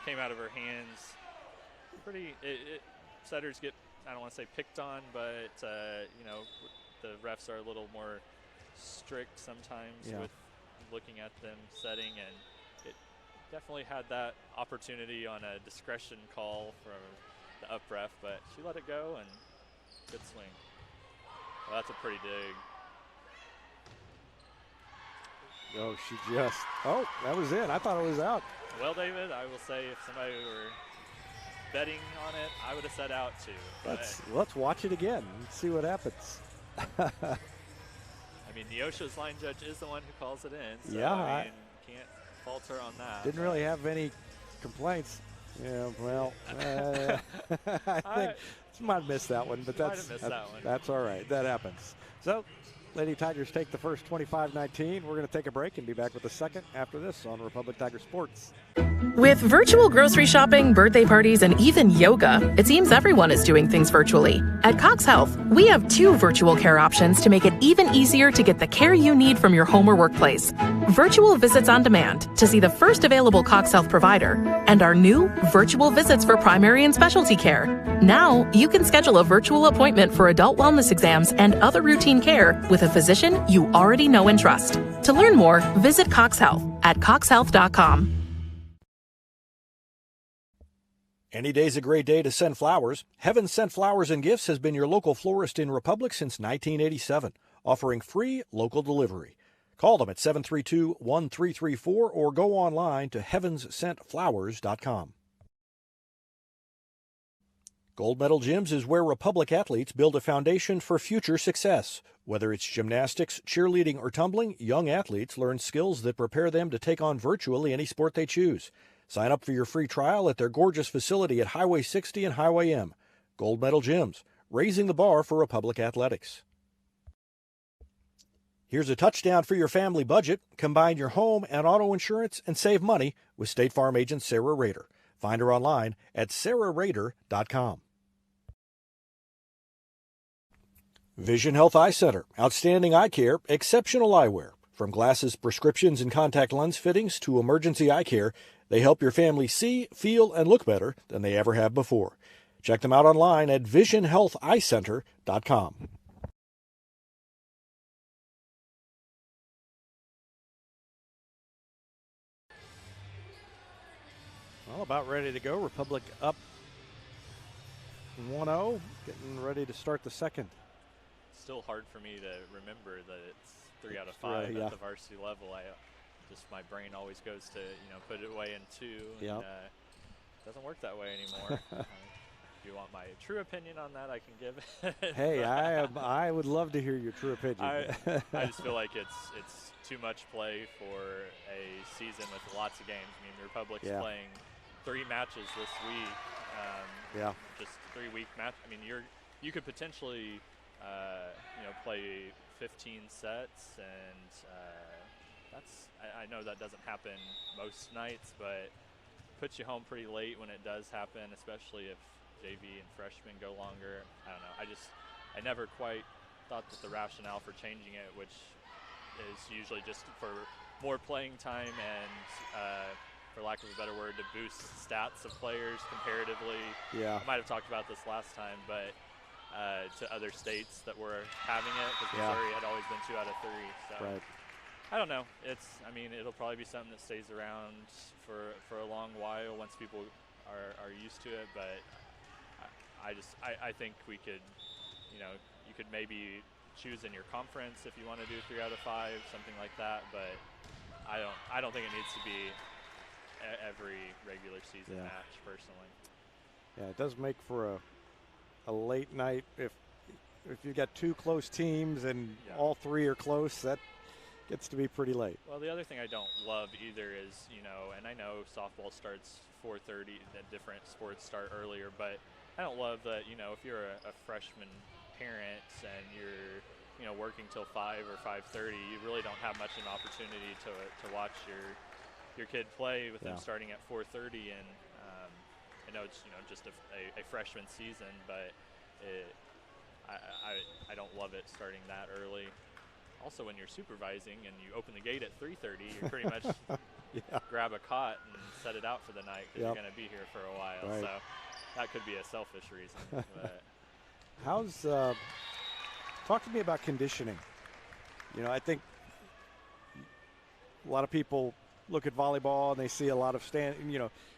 came out of her hands. Setters get, I don't want to say picked on, but the refs are a little more strict sometimes with looking at them setting, and it definitely had that opportunity on a discretion call from the up ref, but she let it go, and good swing. Well, that's a pretty dig. Oh, that was it. I thought it was out. Well, David, I will say if somebody were betting on it, I would have said out too. Let's watch it again and see what happens. I mean, Neosho's line judge is the one who calls it in. So, yeah. I mean, can't fault her on that. Didn't really have any complaints. Yeah, well, I think she might have missed that one, but that's all right. That happens. So, Lady Tigers take the first 25-19. We're going to take a break and be back with the second after this on Republic Tiger Sports. With virtual grocery shopping, birthday parties, and even yoga, it seems everyone is doing things virtually. At Cox Health, we have 2 virtual care options to make it even easier to get the care you need from your home or workplace. Virtual visits on demand to see the first available Cox Health provider, and our new virtual visits for primary and specialty care. Now, you can schedule a virtual appointment for adult wellness exams and other routine care with a physician you already know and trust. To learn more, visit Cox Health at coxhealth.com. Any day's a great day to send flowers. Heaven Sent Flowers and Gifts has been your local florist in Republic since 1987, offering free local delivery. Call them at 732-1334 or go online to heavenssentflowers.com. Gold Medal Gyms is where Republic athletes build a foundation for future success. Whether it's gymnastics, cheerleading, or tumbling, young athletes learn skills that prepare them to take on virtually any sport they choose. Sign up for your free trial at their gorgeous facility at Highway 60 and Highway M. Gold Medal Gyms, raising the bar for Republic athletics. Here's a touchdown for your family budget. Combine your home and auto insurance and save money with State Farm agent Sarah Rader. Find her online at sarahrader.com. Vision Health Eye Center. Outstanding eye care, exceptional eyewear. From glasses, prescriptions, and contact lens fittings to emergency eye care, they help your family see, feel, and look better than they ever have before. Check them out online at visionhealtheyecenter.com. Well, about ready to go. Republic up 1-0, getting ready to start the second. Still hard for me to remember that it's 3 out of 5 yeah. at the varsity level. My brain always goes to put it away in 2. Yep. And, doesn't work that way anymore. If you want my true opinion on that, I can give it. Hey, I would love to hear your true opinion. I just feel like it's too much play for a season with lots of games. I mean, the Republic's playing 3 matches this week. Just 3-week match. I mean, you could potentially play 15 sets, and I know that doesn't happen most nights, but puts you home pretty late when it does happen, especially if JV and freshmen go longer. I don't know. I never quite thought that the rationale for changing it, which is usually just for more playing time and, for lack of a better word, to boost stats of players comparatively. Yeah. I might have talked about this last time, but to other states that were having it, because Missouri had always been 2 out of 3. So Right. I don't know. It'll probably be something that stays around for a long while once people are used to it. But I think we could, you could maybe choose in your conference if you want to do 3 out of 5, something like that. But I don't think it needs to be every regular season match, personally. Yeah, it does make for a late night if you got 2 close teams and all 3 are close. That gets to be pretty late. Well, the other thing I don't love either is, and I know softball starts 4:30, that different sports start earlier, but I don't love that, if you're a freshman parent and you're, working till 5 or 5:30, you really don't have much of an opportunity to watch your kid play with them starting at 4:30. And I know it's, just a freshman season, but I don't love it starting that early. Also, when you're supervising and you open the gate at 3:30, you pretty much grab a cot and set it out for the night because you're going to be here for a while. Right. So that could be a selfish reason. But talk to me about conditioning. I think a lot of people look at volleyball and they see a lot of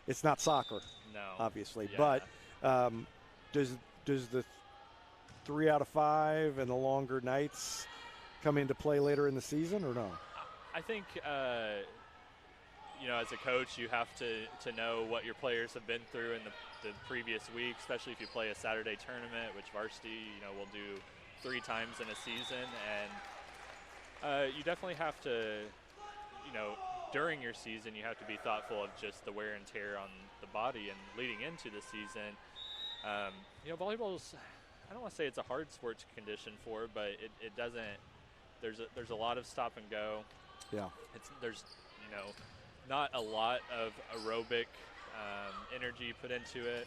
it's not soccer, obviously. Yeah. But does the 3 out of 5 and the longer nights come into play later in the season, or no? I think, as a coach, you have to know what your players have been through in the previous week, especially if you play a Saturday tournament, which varsity, will do 3 times in a season. And you definitely have to, during your season, you have to be thoughtful of just the wear and tear on the body and leading into the season. Volleyball's, I don't want to say it's a hard sport to condition for, but it doesn't. There's a lot of stop and go. Yeah. There's not a lot of aerobic energy put into it.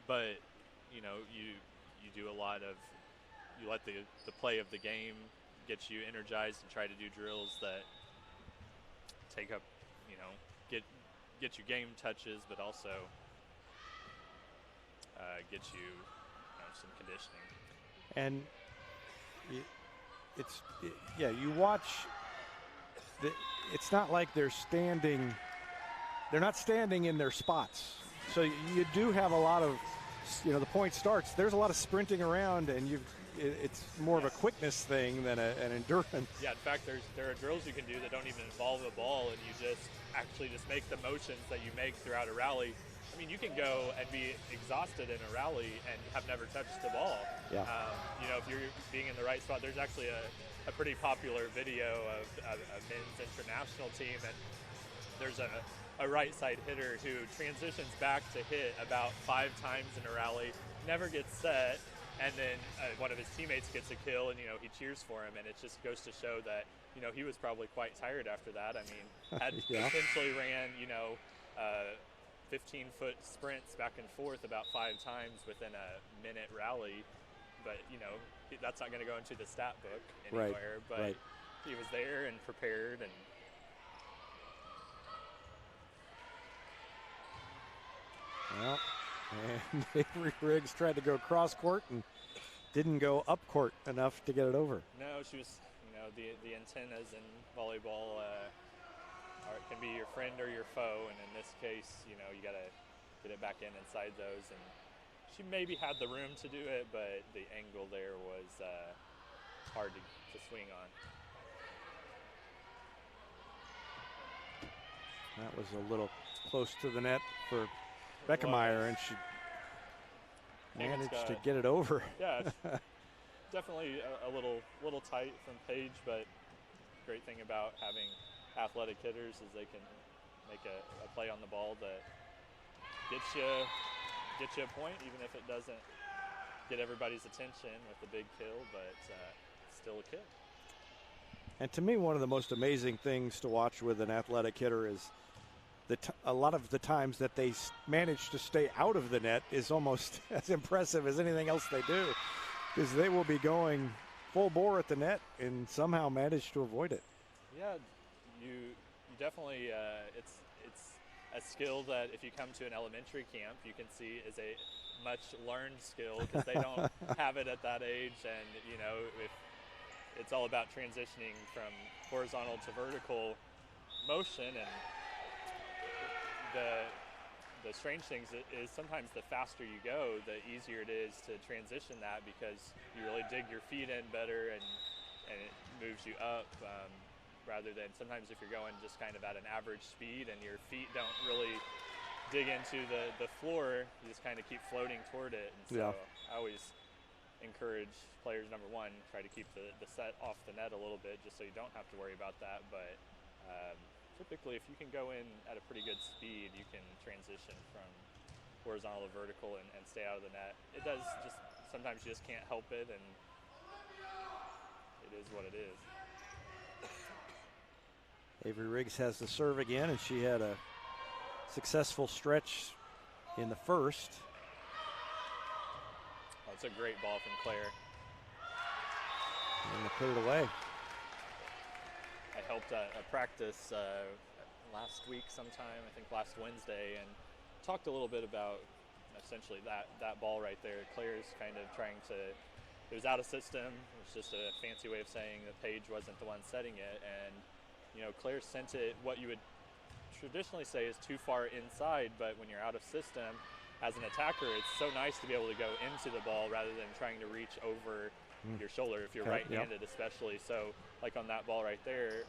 But you do a lot of, you let the play of the game get you energized and try to do drills that take up, get you game touches, but also get you, some conditioning. And you watch. It's not like they're not standing in their spots. So you do have a lot of, the point starts. There's a lot of sprinting around, and it's more of a quickness thing than an endurance. Yeah, in fact, there are drills you can do that don't even involve the ball, and you just make the motions that you make throughout a rally. I mean, you can go and be exhausted in a rally and have never touched the ball. Yeah. If you're being in the right spot, there's actually a pretty popular video of a men's international team, and there's a a right side hitter who transitions back to hit about 5 times in a rally, never gets set, and then one of his teammates gets a kill, and he cheers for him, and it just goes to show that he was probably quite tired after that. I mean, had essentially ran 15-foot sprints back and forth about 5 times within a minute rally, but that's not going to go into the stat book anywhere. But he was there and prepared, and well, and Avery Riggs tried to go cross court and didn't go up court enough to get it over. No, she was, the antennas in volleyball can be your friend or your foe, and in this case, you got to get it back inside those, and she maybe had the room to do it, but the angle there was hard to swing on. That was a little close to the net for Beckemeyer, and she managed to get it over. Yeah, definitely a little tight from Paige, but great thing about having athletic hitters is they can make a play on the ball that gets you a point, even if it doesn't get everybody's attention with the big kill, but still a kill. And to me, one of the most amazing things to watch with an athletic hitter is a lot of the times that they manage to stay out of the net is almost as impressive as anything else they do, because they will be going full bore at the net and somehow manage to avoid it. Yeah, you definitely, it's a skill that if you come to an elementary camp, you can see is a much learned skill, because they don't have it at that age, and if it's all about transitioning from horizontal to vertical motion, and the strange thing is sometimes the faster you go, the easier it is to transition that, because you really dig your feet in better, and it moves you up, rather than sometimes if you're going just kind of at an average speed and your feet don't really dig into the floor, you just kind of keep floating toward it. And so I always encourage players, number one, try to keep the set off the net a little bit, just so you don't have to worry about that. But typically, if you can go in at a pretty good speed, you can transition from horizontal to vertical and stay out of the net. It does just, sometimes you just can't help it, and it is what it is. Avery Riggs has the serve again, and she had a successful stretch in the first. Oh, it's a great ball from Claire. And they put it away. I helped a practice last week sometime, I think last Wednesday, and talked a little bit about essentially that ball right there. Claire's kind of trying to, it was out of system. It was just a fancy way of saying that Paige wasn't the one setting it, and Claire sent it what you would traditionally say is too far inside, but when you're out of system as an attacker, it's so nice to be able to go into the ball rather than trying to reach over your shoulder if you're right-handed, especially. So like on that ball right there,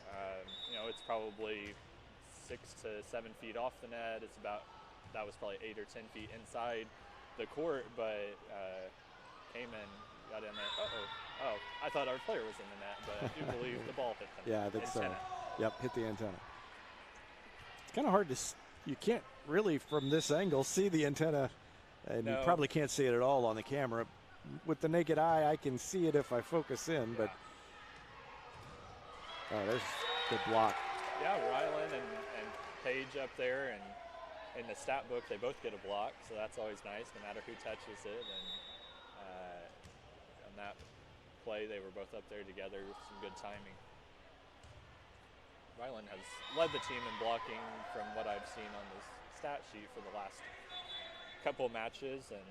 it's probably 6 to 7 feet off the net. It's about, that was probably 8 or 10 feet inside the court, but came in, got in there. Oh, I thought our player was in the net, but I do believe the ball hit them. Yeah, I think antenna. so. Yep, hit the antenna. It's kind of hard to, you can't really from this angle see the antenna, and you probably can't see it at all on the camera. With the naked eye, I can see it if I focus in, but oh, there's the block. Yeah, Rylan and Paige up there, and in the stat book, they both get a block, so that's always nice, no matter who touches it. And on that play, they were both up there together with some good timing. Rylan has led the team in blocking from what I've seen on the stat sheet for the last couple matches, and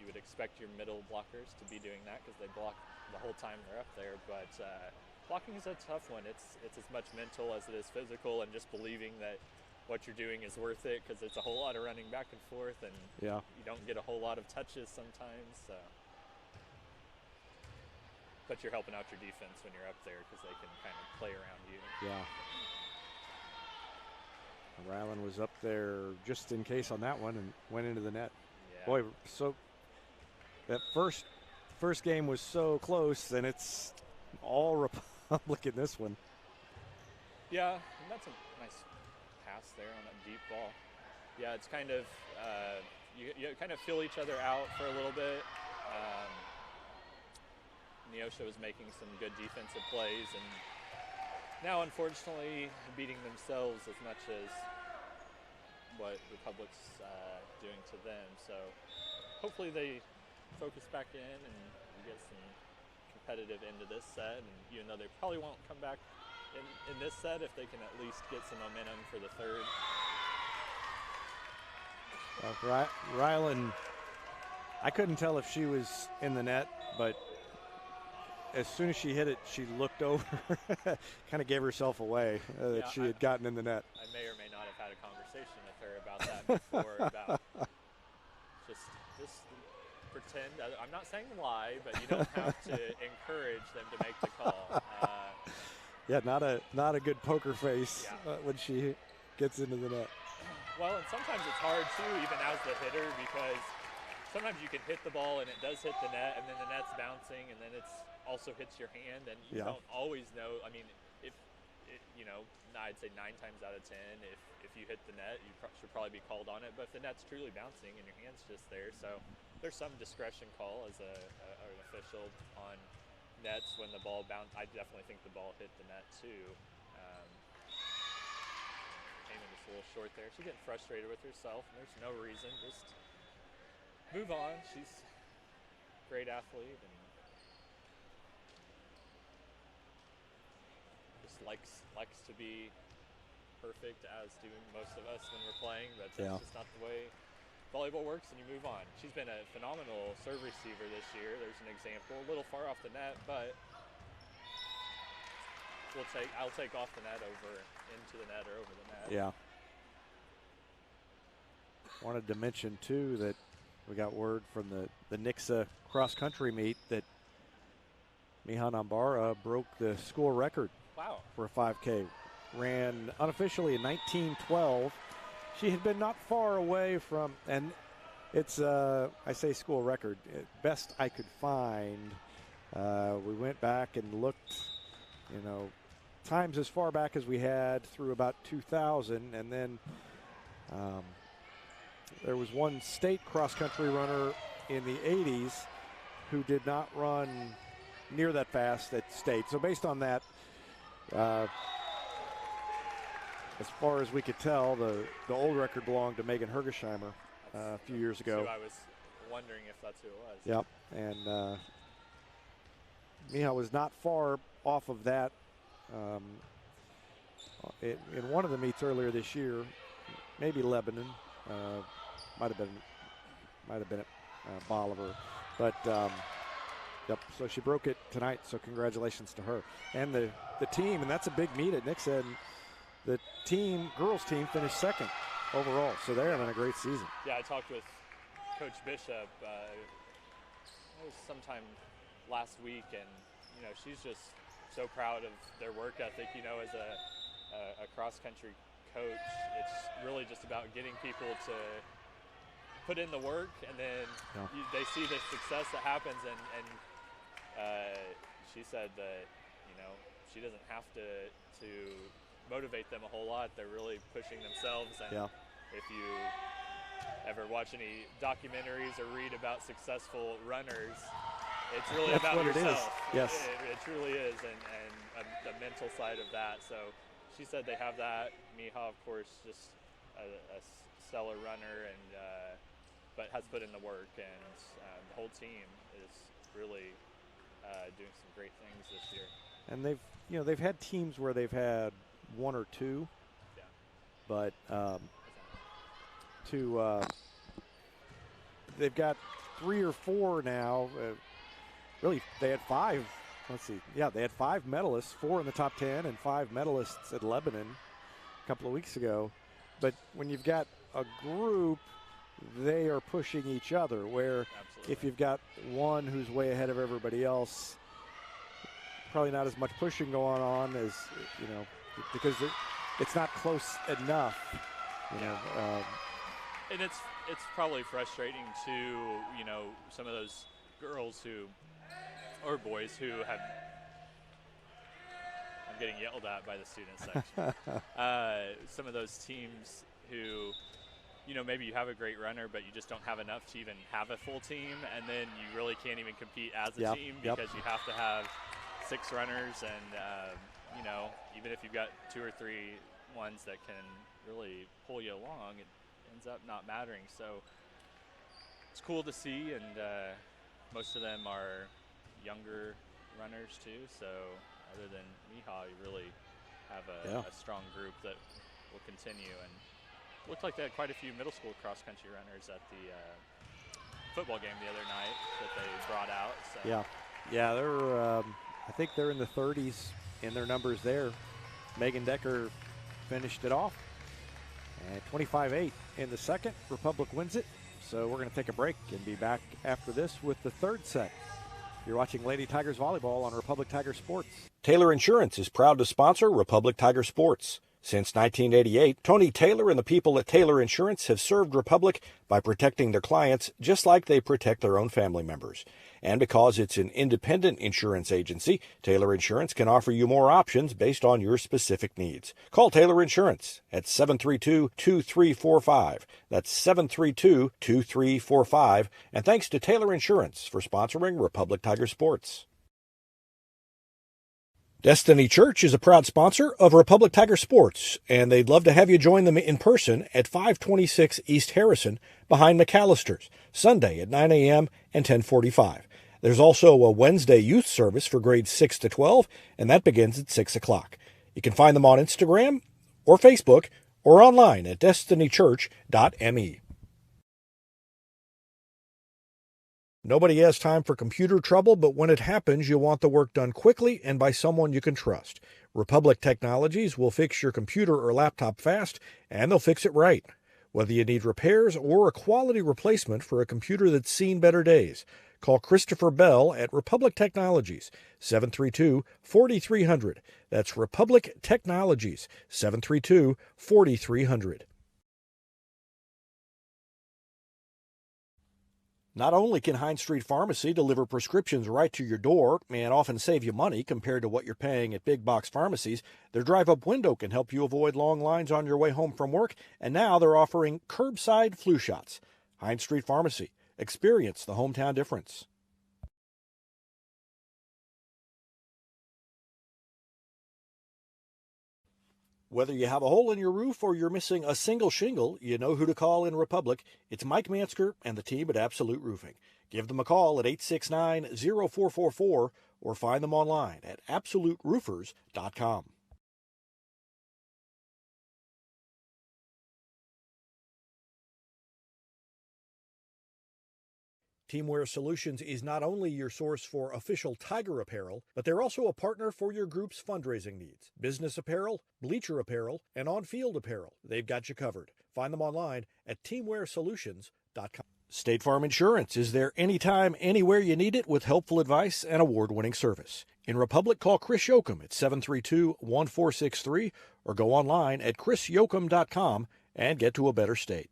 you would expect your middle blockers to be doing that because they block the whole time they're up there, but blocking is a tough one. It's as much mental as it is physical, and just believing that what you're doing is worth it, because it's a whole lot of running back and forth, and you don't get a whole lot of touches sometimes. So. But you're helping out your defense when you're up there, because they can kind of play around you. Yeah. Rylan was up there just in case on that one and went into the net. Yeah. Boy, so that first game was so close, and it's all Republic in this one. Yeah, and that's a nice pass there on a deep ball. Yeah, it's kind of you kind of feel each other out for a little bit. Neosho is making some good defensive plays, and now unfortunately beating themselves as much as what Republic's doing to them. So hopefully they focus back in and we get some competitive into this set, and even though they probably won't come back in this set, if they can at least get some momentum for the third. Rylan, I couldn't tell if she was in the net, but as soon as she hit it, she looked over, kind of gave herself away that she had gotten in the net. I may or may not have had a conversation with her about that before, about just pretend. I'm not saying lie, but you don't have to encourage them to make the call. Yeah, not a good poker face when she gets into the net. Well, and sometimes it's hard too, even as the hitter, because sometimes you can hit the ball and it does hit the net, and then the net's bouncing, and then it's also hits your hand, and you don't always know. I mean, if I'd say 9 times out of 10, if you hit the net, you should probably be called on it. But if the net's truly bouncing and your hand's just there, so there's some discretion call as an official on nets when the ball bounced. I definitely think the ball hit the net too. Came in just a little short there. She's getting frustrated with herself, and there's no reason. Just move on. She's a great athlete and just likes to be perfect, as do most of us when we're playing, but that's just not the way volleyball works, and you move on. She's been a phenomenal serve receiver this year. There's an example, a little far off the net, but I'll take off the net over into the net or over the net. Yeah. Wanted to mention too that we got word from the Nixa cross country meet that Mihan Ambara broke the school record. Wow. For a 5K. Ran unofficially in 1912. She had been not far away from, and it's I say school record, best I could find. We went back and looked, times as far back as we had through about 2000, and then there was one state cross-country runner in the 80s who did not run near that fast at state. So based on that, as far as we could tell, the old record belonged to Megan Hergesheimer a few years ago. So I was wondering if that's who it was. Yep, and Miha was not far off of that in one of the meets earlier this year, maybe Lebanon, might have been at Bolivar, but yep. So she broke it tonight. So congratulations to her and the team, and that's a big meet at Nixa. And the girls team finished second overall, so they're having a great season. Yeah, I talked with Coach Bishop. It was sometime last week, and she's just so proud of their work ethic. As a cross-country coach, it's really just about getting people to put in the work, and then they see the success that happens. And she said that she doesn't have to motivate them a whole lot. They're really pushing themselves, and if you ever watch any documentaries or read about successful runners, it's really about yourself. Yes, it truly is, and the mental side of that. So she said they have that. Miha, of course, just a stellar runner, and but has put in the work, and the whole team is really doing some great things this year. And they've had teams where they've had one or two, but they've got 3 or 4 now. Really, they had 5. Let's see. Yeah, they had 5 medalists, 4 in the top 10, and 5 medalists at Lebanon a couple of weeks ago. But when you've got a group, they are pushing each other. Where if you've got one who's way ahead of everybody else, probably not as much pushing going on as because it's not close enough. And it's probably frustrating to some of those girls or boys who have. I'm getting yelled at by the student section. Some of those teams who, you know, maybe you have a great runner, but you just don't have enough to even have a full team, and then you really can't even compete as a team because you have to have 6 runners, and you know, even if you've got 2 or 3 ones that can really pull you along, it ends up not mattering. So it's cool to see, and most of them are younger runners too. So other than Mihal, you really have a strong group that will continue. And looked like they had quite a few middle school cross-country runners at the football game the other night that they brought out. So. Yeah, they're I think they're in the 30s in their numbers there. Megan Decker finished it off. And 25-8 in the second. Republic wins it. So we're going to take a break and be back after this with the third set. You're watching Lady Tigers Volleyball on Republic Tiger Sports. Taylor Insurance is proud to sponsor Republic Tiger Sports. Since 1988, Tony Taylor and the people at Taylor Insurance have served Republic by protecting their clients just like they protect their own family members. And because it's an independent insurance agency, Taylor Insurance can offer you more options based on your specific needs. Call Taylor Insurance at 732-2345. That's 732-2345. And thanks to Taylor Insurance for sponsoring Republic Tiger Sports. Destiny Church is a proud sponsor of Republic Tiger Sports, and they'd love to have you join them in person at 526 East Harrison behind McAllister's, Sunday at 9 a.m. and 10:45. There's also a Wednesday youth service for grades 6 to 12, and that begins at 6 o'clock. You can find them on Instagram or Facebook or online at destinychurch.me. Nobody has time for computer trouble, but when it happens, you want the work done quickly and by someone you can trust. Republic Technologies will fix your computer or laptop fast, and they'll fix it right. Whether you need repairs or a quality replacement for a computer that's seen better days, call Christopher Bell at Republic Technologies, 732-4300. That's Republic Technologies, 732-4300. Not only can Hines Street Pharmacy deliver prescriptions right to your door and often save you money compared to what you're paying at big box pharmacies, their drive-up window can help you avoid long lines on your way home from work, and now they're offering curbside flu shots. Hines Street Pharmacy. Experience the hometown difference. Whether you have a hole in your roof or you're missing a single shingle, you know who to call in Republic. It's Mike Mansker and the team at Absolute Roofing. Give them a call at 869-0444 or find them online at absoluteroofers.com. Teamwear Solutions is not only your source for official Tiger apparel, but they're also a partner for your group's fundraising needs. Business apparel, bleacher apparel, and on-field apparel. They've got you covered. Find them online at teamwearsolutions.com. State Farm Insurance is there anytime, anywhere you need it with helpful advice and award-winning service. In Republic, call Chris Yoakum at 732-1463 or go online at chrisyoakum.com and get to a better state.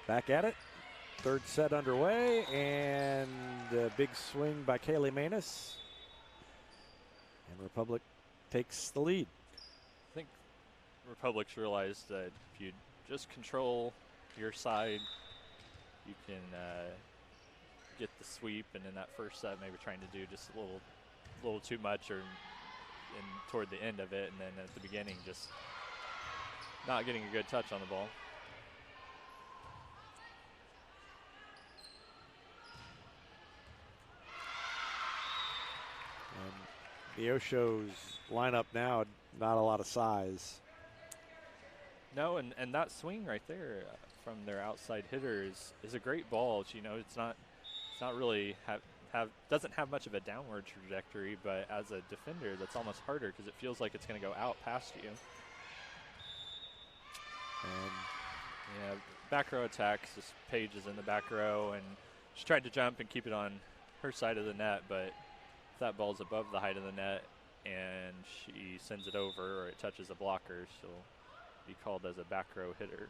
Back at it. Third set underway, and a big swing by Kaylee Manus. And Republic takes the lead. I think Republic's realized that if you just control your side, you can get the sweep. And in that first set, maybe trying to do just a little too much, or toward the end of it, and then at the beginning, just not getting a good touch on the ball. Neosho's lineup now, not a lot of size. No, and that swing right there from their outside hitter is a great ball. You know, it's not really doesn't have much of a downward trajectory, but as a defender, that's almost harder because it feels like it's going to go out past you. And yeah, back row attacks. This Paige is in the back row, and she tried to jump and keep it on her side of the net, but if that ball's above the height of the net, and she sends it over or it touches a blocker, she'll be called as a back row hitter.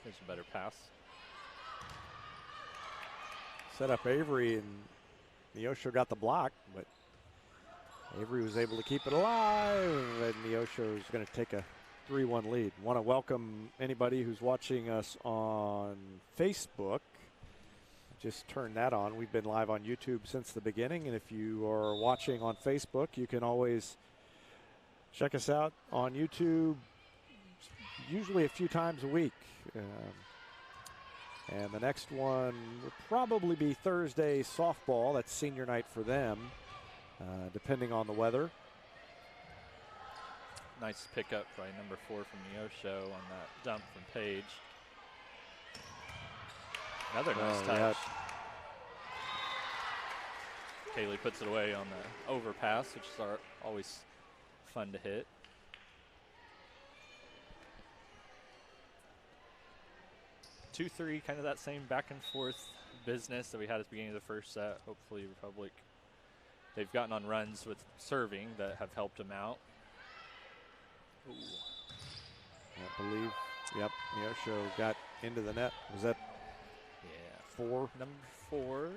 There's a better pass. Set up Avery, and Neosho got the block, but Avery was able to keep it alive, and Neosho is going to take a 3-1 lead. Want to welcome anybody who's watching us on Facebook. Just turn that on. We've been live on YouTube since the beginning, and if you are watching on Facebook, you can always check us out on YouTube, usually a few times a week. And the next one will probably be Thursday softball. That's senior night for them, depending on the weather. Nice pickup by number 4 from Neosho on that dump from Page. Another nice touch. Kaylee puts it away on the overpass, which is always fun to hit. Two-three, kind of that same back and forth business that we had at the beginning of the first set. Hopefully Republic, they've gotten on runs with serving that have helped them out. Ooh. I believe, yep, Neosho got into the net. Was that 4? Number 4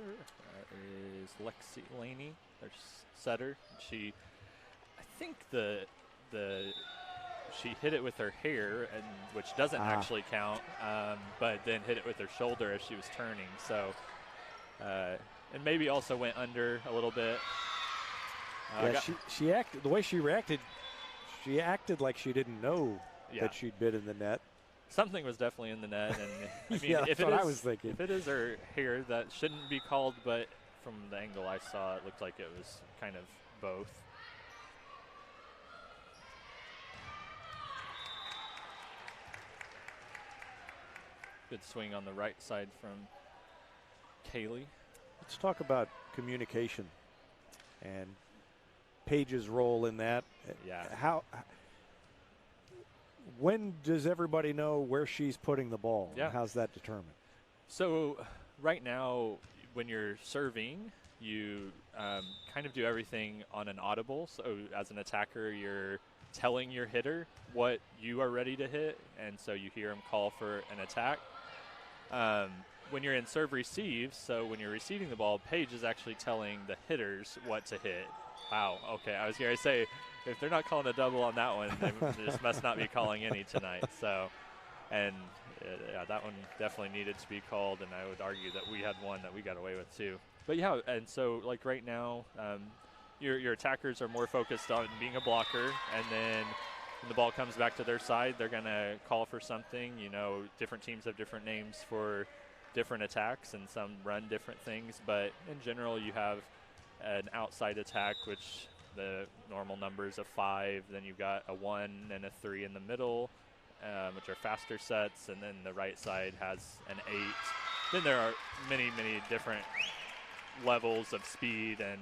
is Lexi Laney, their setter. She, I think she hit it with her hair, and which doesn't actually count, but then hit it with her shoulder as she was turning. So, and maybe also went under a little bit. She acted the way she reacted. She acted like she didn't know that she'd been in the net. Something was definitely in the net, and I mean, that's what I was thinking. If it is her hair, that shouldn't be called. But from the angle I saw, it looked like it was kind of both. Good swing on the right side from Kaylee. Let's talk about communication and Paige's role in that. Yeah. When does everybody know where she's putting the ball? Yeah. How's that determined? So right now, when you're serving, you kind of do everything on an audible. So as an attacker, you're telling your hitter what you are ready to hit, and so you hear him call for an attack. When you're in serve receive, so when you're receiving the ball, Paige is actually telling the hitters what to hit. Wow, okay, I was going to say, if they're not calling a double on that one, they just must not be calling any tonight. So, and yeah, that one definitely needed to be called, and I would argue that we had one that we got away with too. But yeah, and so like right now, your attackers are more focused on being a blocker, and then when the ball comes back to their side, they're going to call for something. You know, different teams have different names for different attacks, and some run different things. But in general, you have an outside attack, which the normal numbers of 5. Then you've got a 1 and a 3 in the middle, which are faster sets. And then the right side has an 8. Then there are many, many different levels of speed and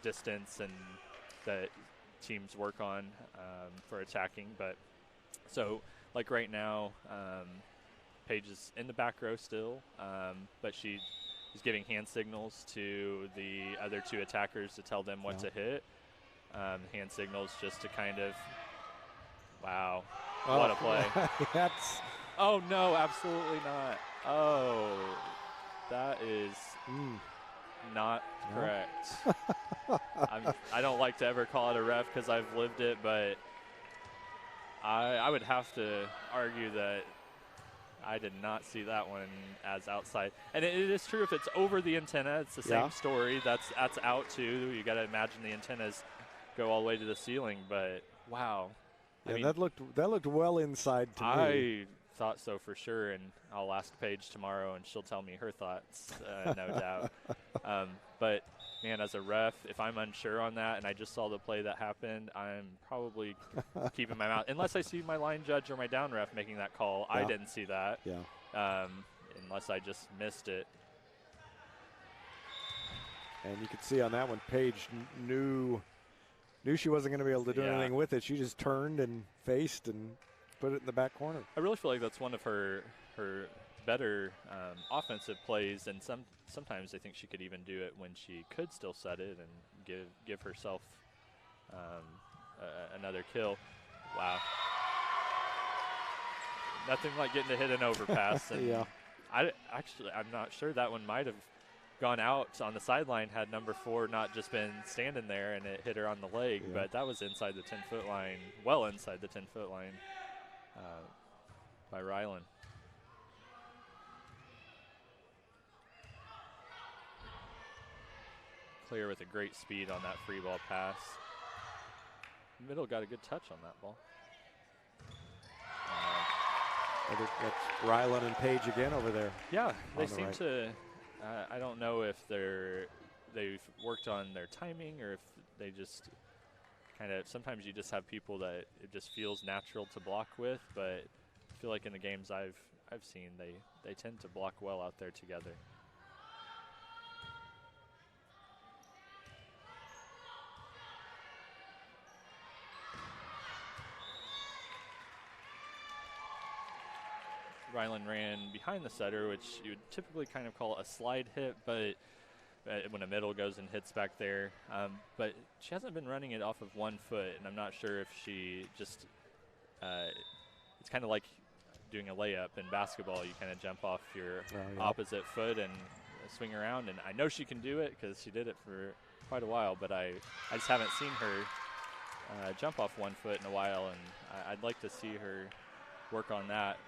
distance and that teams work on for attacking. But so like right now, Paige is in the back row still, but she is giving hand signals to the other 2 attackers to tell them what to hit. Hand signals just to kind of, wow, what a play. Oh no, absolutely not. Oh, that is not correct. I don't like to ever call it a ref because I've lived it, but I would have to argue that I did not see that one as outside. And it is true if it's over the antenna, it's the same story. That's out too. You got to imagine the antennas go all the way to the ceiling, but wow. Yeah, I mean, that looked well inside to me. I thought so for sure, and I'll ask Paige tomorrow, and she'll tell me her thoughts, no doubt. But man, as a ref, if I'm unsure on that and I just saw the play that happened, I'm probably keeping my mouth. Unless I see my line judge or my down ref making that call. I didn't see that. Unless I just missed it. And you could see on that one, Paige knew she wasn't going to be able to do anything with it. She just turned and faced and put it in the back corner. I really feel like that's one of her better offensive plays, and sometimes I think she could even do it when she could still set it and give herself another kill. Wow. Nothing like getting to hit an overpass. And yeah. I'm not sure. That one might have gone out on the sideline had number 4 not just been standing there and it hit her on the leg, but that was inside the 10-foot line, well inside the 10-foot line by Rylan. Clear with a great speed on that free ball pass. Middle got a good touch on that ball. I think that's Rylan and Page again over there. Yeah, they the seem right. to. I don't know if they've worked on their timing or if they just kind of. Sometimes you just have people that it just feels natural to block with, but I feel like in the games I've seen, they tend to block well out there together. Rylan ran behind the setter, which you would typically kind of call a slide hit, but when a middle goes and hits back there. But she hasn't been running it off of one foot, and I'm not sure if she just it's kind of like doing a layup in basketball. You kind of jump off your opposite foot and swing around, and I know she can do it because she did it for quite a while, but I just haven't seen her jump off one foot in a while, and I'd like to see her work on that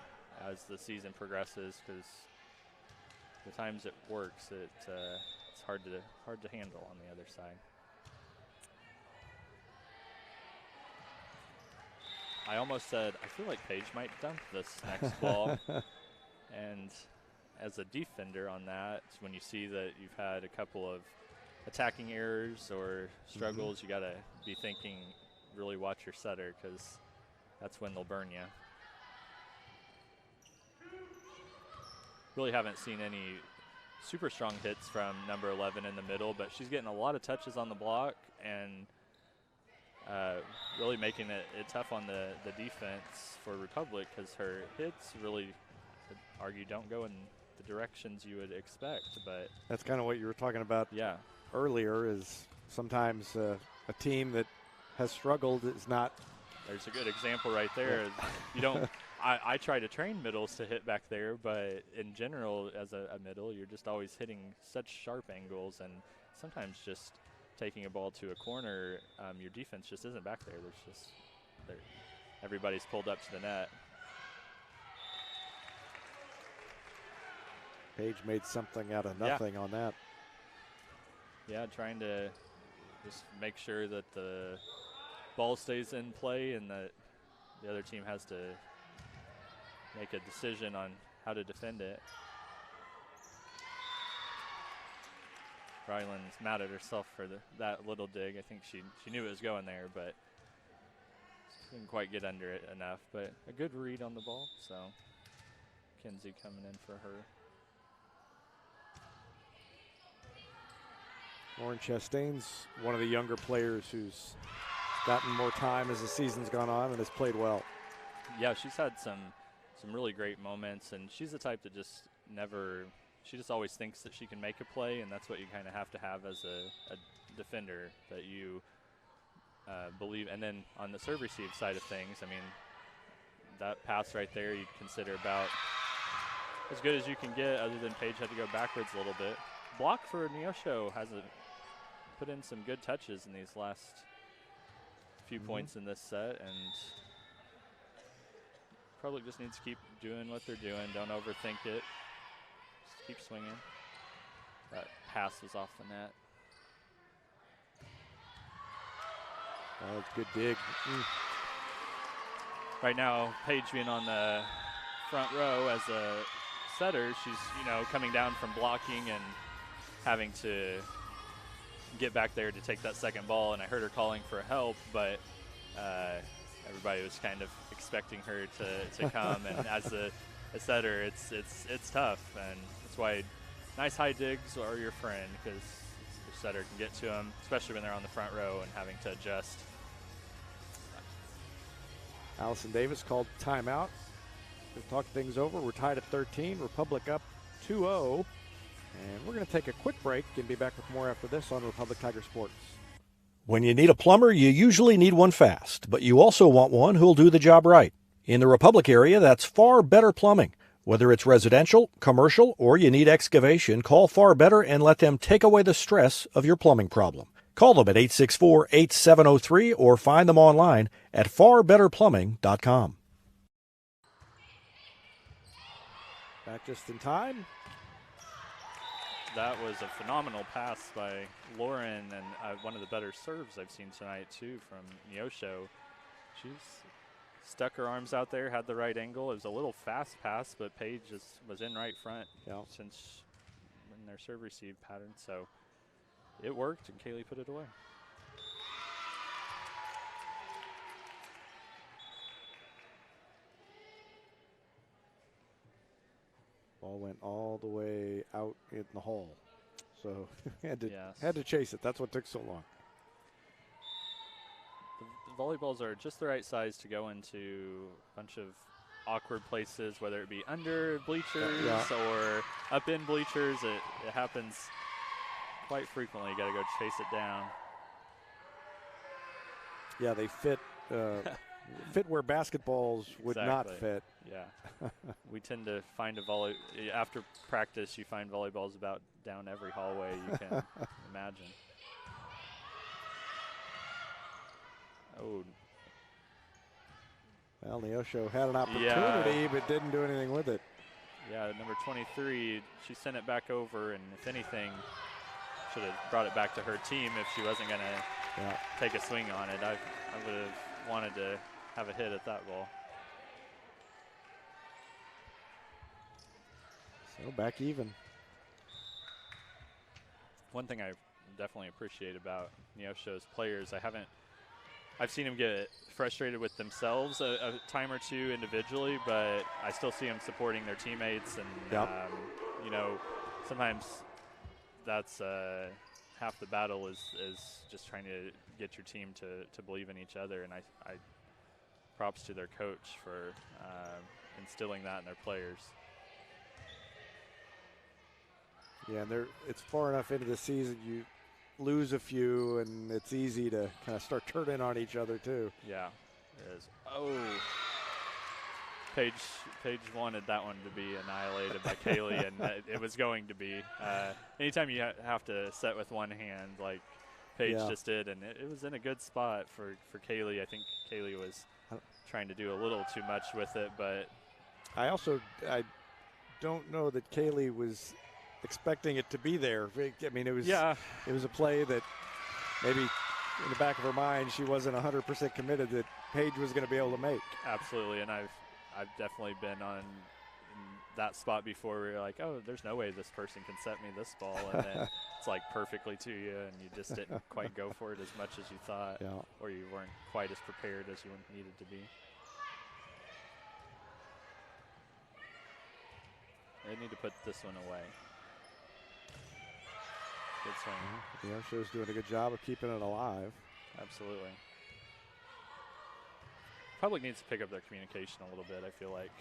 as the season progresses, because the times it works, it's hard to handle on the other side. I almost said I feel like Paige might dump this next ball, and as a defender on that, when you see that you've had a couple of attacking errors or struggles, you got to be thinking, really watch your setter, because that's when they'll burn you. Really haven't seen any super strong hits from number 11 in the middle, but she's getting a lot of touches on the block and really making it tough on the defense for Republic, because her hits really, I'd argue, don't go in the directions you would expect. But that's kind of what you were talking about earlier, is sometimes a team that has struggled is not. There's a good example right there. You don't. I try to train middles to hit back there, but in general, as a middle, you're just always hitting such sharp angles, and sometimes just taking a ball to a corner, your defense just isn't back there. Everybody's pulled up to the net. Paige made something out of nothing on that. Yeah, trying to just make sure that the ball stays in play and that the other team has to make a decision on how to defend it. Rylan's mad at herself for that little dig. I think she knew it was going there, but didn't quite get under it enough. But a good read on the ball, so Mackenzie coming in for her. Lauren Chastain's one of the younger players who's gotten more time as the season's gone on and has played well. Yeah, she's had some really great moments, and she's the type that just she just always thinks that she can make a play, and that's what you kind of have to have as a defender, that you believe. And then on the serve receive side of things, I mean, that pass right there you'd consider about as good as you can get, other than Paige had to go backwards a little bit. Block for Neosho has put in some good touches in these last few points in this set, and probably just needs to keep doing what they're doing. Don't overthink it. Just keep swinging. That pass was off the net. That was a good dig. Right now, Paige being on the front row as a setter, she's coming down from blocking and having to get back there to take that second ball, and I heard her calling for help, but everybody was kind of expecting her to come, and as a setter, it's tough, and that's why nice high digs are your friend, because your setter can get to them, especially when they're on the front row and having to adjust. Allison Davis called timeout. to talk things over. We're tied at 13. Republic up 2-0. And we're going to take a quick break and be back with more after this on Republic Tiger Sports. When you need a plumber, you usually need one fast, but you also want one who'll do the job right. In the Republic area, that's Far Better Plumbing. Whether it's residential, commercial, or you need excavation, call Far Better and let them take away the stress of your plumbing problem. Call them at 864-8703 or find them online at farbetterplumbing.com. Back just in time. That was a phenomenal pass by Lauren, and one of the better serves I've seen tonight, too, from Neosho. She's stuck her arms out there, had the right angle. It was a little fast pass, but Paige just was in right front since in their serve-receive pattern. So it worked, and Kaylee put it away. Ball went all the way out in the hall. So had to chase it. That's what took so long. The volleyballs are just the right size to go into a bunch of awkward places, whether it be under bleachers or up in bleachers. It happens quite frequently. You got to go chase it down. Yeah, they fit fit where basketballs would not fit. Yeah. We tend to find after practice, you find volleyballs about down every hallway you can imagine. Oh. Well, Neosho had an opportunity, but didn't do anything with it. Yeah, number 23, she sent it back over, and if anything, should have brought it back to her team if she wasn't going to take a swing on it. I would have wanted to have a hit at that ball. So back even. One thing I definitely appreciate about Neosho's players, I've seen them get frustrated with themselves a time or two individually, but I still see them supporting their teammates, and you know, sometimes that's half the battle is just trying to get your team to believe in each other, and I props to their coach for instilling that in their players. Yeah, and it's far enough into the season, you lose a few, and it's easy to kind of start turning on each other too. Yeah, it is. Oh, Paige wanted that one to be annihilated by Kaylee, and it was going to be. Anytime you have to set with one hand, like Paige just did, and it was in a good spot for Kaylee. I think Kaylee was trying to do a little too much with it, but I don't know that Kaylee was expecting it to be there. I mean, it was a play that maybe in the back of her mind she wasn't 100% committed that Paige was going to be able to make. Absolutely, and I've definitely been in that spot before where you're like, oh, there's no way this person can set me this ball, and then it's like perfectly to you, and you just didn't quite go for it as much as you thought, or you weren't quite as prepared as you needed to be. They need to put this one away. Good swing. Neosho's doing a good job of keeping it alive. Absolutely. Public needs to pick up their communication a little bit. I feel like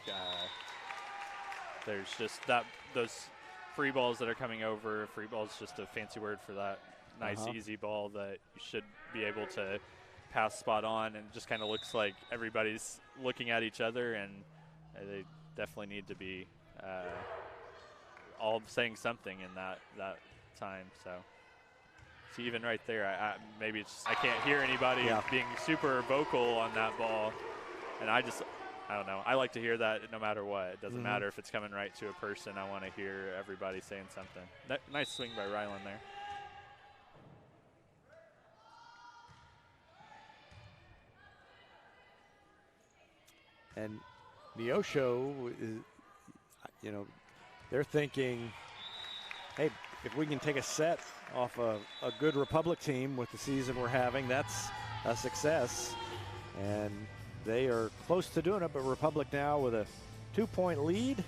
there's just those free balls that are coming over. Free ball is just a fancy word for that nice, easy ball that you should be able to pass spot on, and it just kind of looks like everybody's looking at each other, and they definitely need to be all saying something in that time. So see, even right there, maybe it's I can't hear anybody being super vocal on that ball, and I don't know. I like to hear that no matter what. It doesn't matter if it's coming right to a person. I want to hear everybody saying something. Nice swing by Rylan there. And Neosho, you know, they're thinking, hey, if we can take a set off a good Republic team with the season we're having, that's a success. And they are close to doing it, but Republic now with a 2-point lead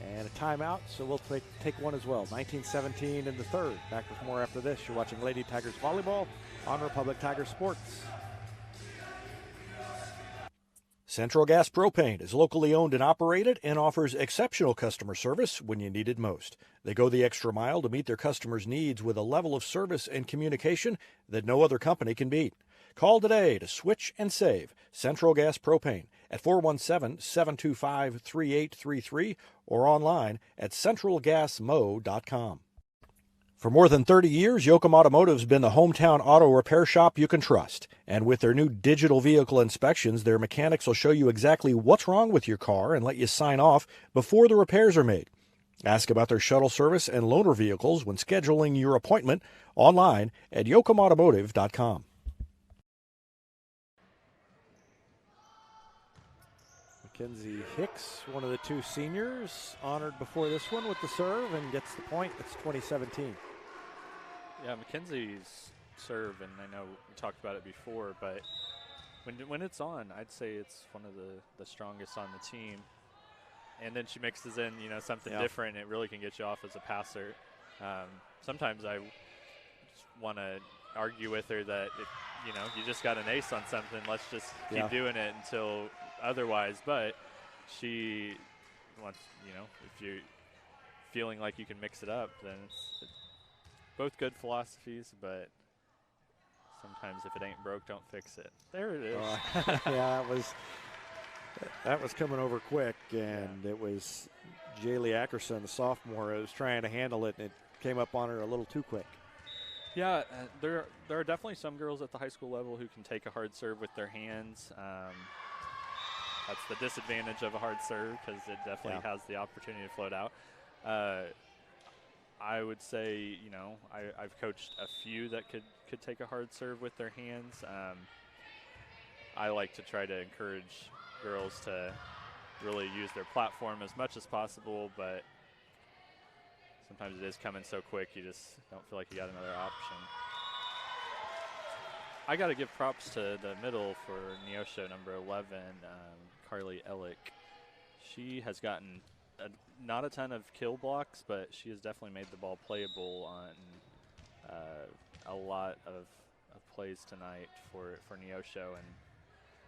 and a timeout, so we'll take one as well. 19-17 in the third. Back with more after this. You're watching Lady Tigers Volleyball on Republic Tiger Sports. Central Gas Propane is locally owned and operated and offers exceptional customer service when you need it most. They go the extra mile to meet their customers' needs with a level of service and communication that no other company can beat. Call today to switch and save Central Gas Propane at 417-725-3833 or online at centralgasmo.com. For more than 30 years, Yoakum Automotive's been the hometown auto repair shop you can trust. And with their new digital vehicle inspections, their mechanics will show you exactly what's wrong with your car and let you sign off before the repairs are made. Ask about their shuttle service and loaner vehicles when scheduling your appointment online at yoakumautomotive.com. Mackenzie Hicks, one of the two seniors, honored before this one with the serve and gets the point. It's 2017. Yeah, Mackenzie's serve, and I know we talked about it before, but when it's on, I'd say it's one of the strongest on the team. And then she mixes in, something different. It really can get you off as a passer. Sometimes I just want to argue with her that you just got an ace on something. Let's just keep doing it until otherwise. But she wants, if you're feeling like you can mix it up, then it's both good philosophies, but sometimes if it ain't broke, don't fix it. There it is. Yeah, that was coming over quick, and it was Jaylee Ackerson, the sophomore, who was trying to handle it, and it came up on her a little too quick. Yeah, there are definitely some girls at the high school level who can take a hard serve with their hands. That's the disadvantage of a hard serve because it definitely has the opportunity to float out. I would say, I've coached a few that could take a hard serve with their hands. I like to try to encourage girls to really use their platform as much as possible, but sometimes it is coming so quick you just don't feel like you got another option. I got to give props to the middle for Neosho, number 11, Carly Ellick. She has gotten not a ton of kill blocks, but she has definitely made the ball playable on a lot of plays tonight for Neosho, and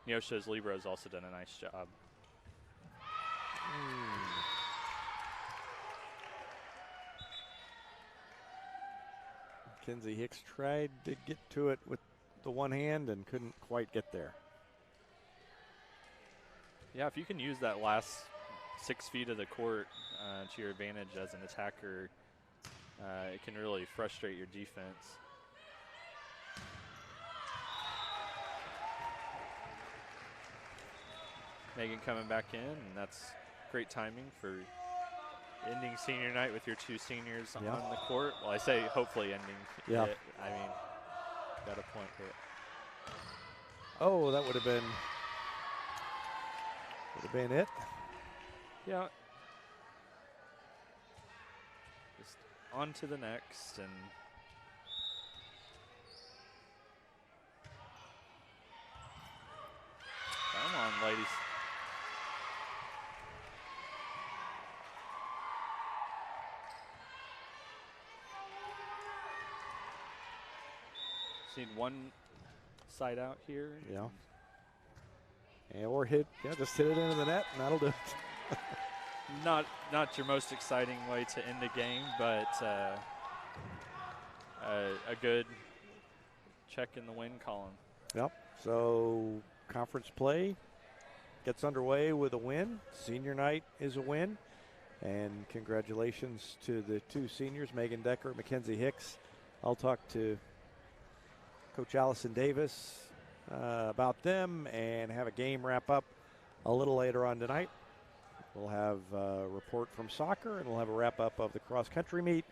Neosho's libero has also done a nice job. Mackenzie Hicks tried to get to it with the one hand and couldn't quite get there. Yeah, if you can use that last 6 feet of the court to your advantage as an attacker, it can really frustrate your defense. Megan coming back in, and that's great timing for ending senior night with your two seniors on the court. Well, I say hopefully ending it. I mean, got a point here. Oh, that would have been it. Yeah. Just on to the next, and come on, ladies. Need one side out here. Yeah. Or just hit it into the net, and that'll do it. Not your most exciting way to end the game, but a good check in the win column. Yep. So conference play gets underway with a win. Senior night is a win. And congratulations to the two seniors, Megan Decker and Mackenzie Hicks. I'll talk to Coach Allison Davis about them and have a game wrap up a little later on tonight. We'll have a report from soccer, and we'll have a wrap up of the cross country meet.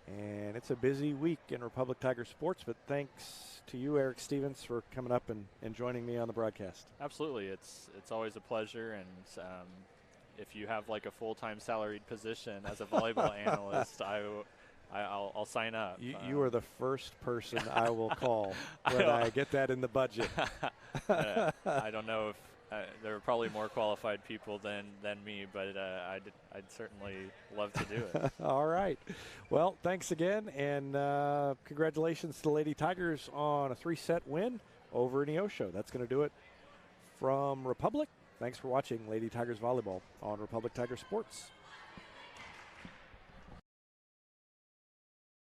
And it's a busy week in Republic Tiger sports, but thanks to you, Eric Stevens, for coming up and joining me on the broadcast. Absolutely. It's always a pleasure, and if you have like a full-time salaried position as a volleyball analyst, I'll sign up. You are the first person I will call when I get that in the budget. I don't know if there are probably more qualified people than me, but I'd certainly love to do it. All right. Well, thanks again, and congratulations to the Lady Tigers on a 3-set win over Neosho. That's going to do it From Republic, thanks for watching Lady Tigers Volleyball on Republic Tiger Sports.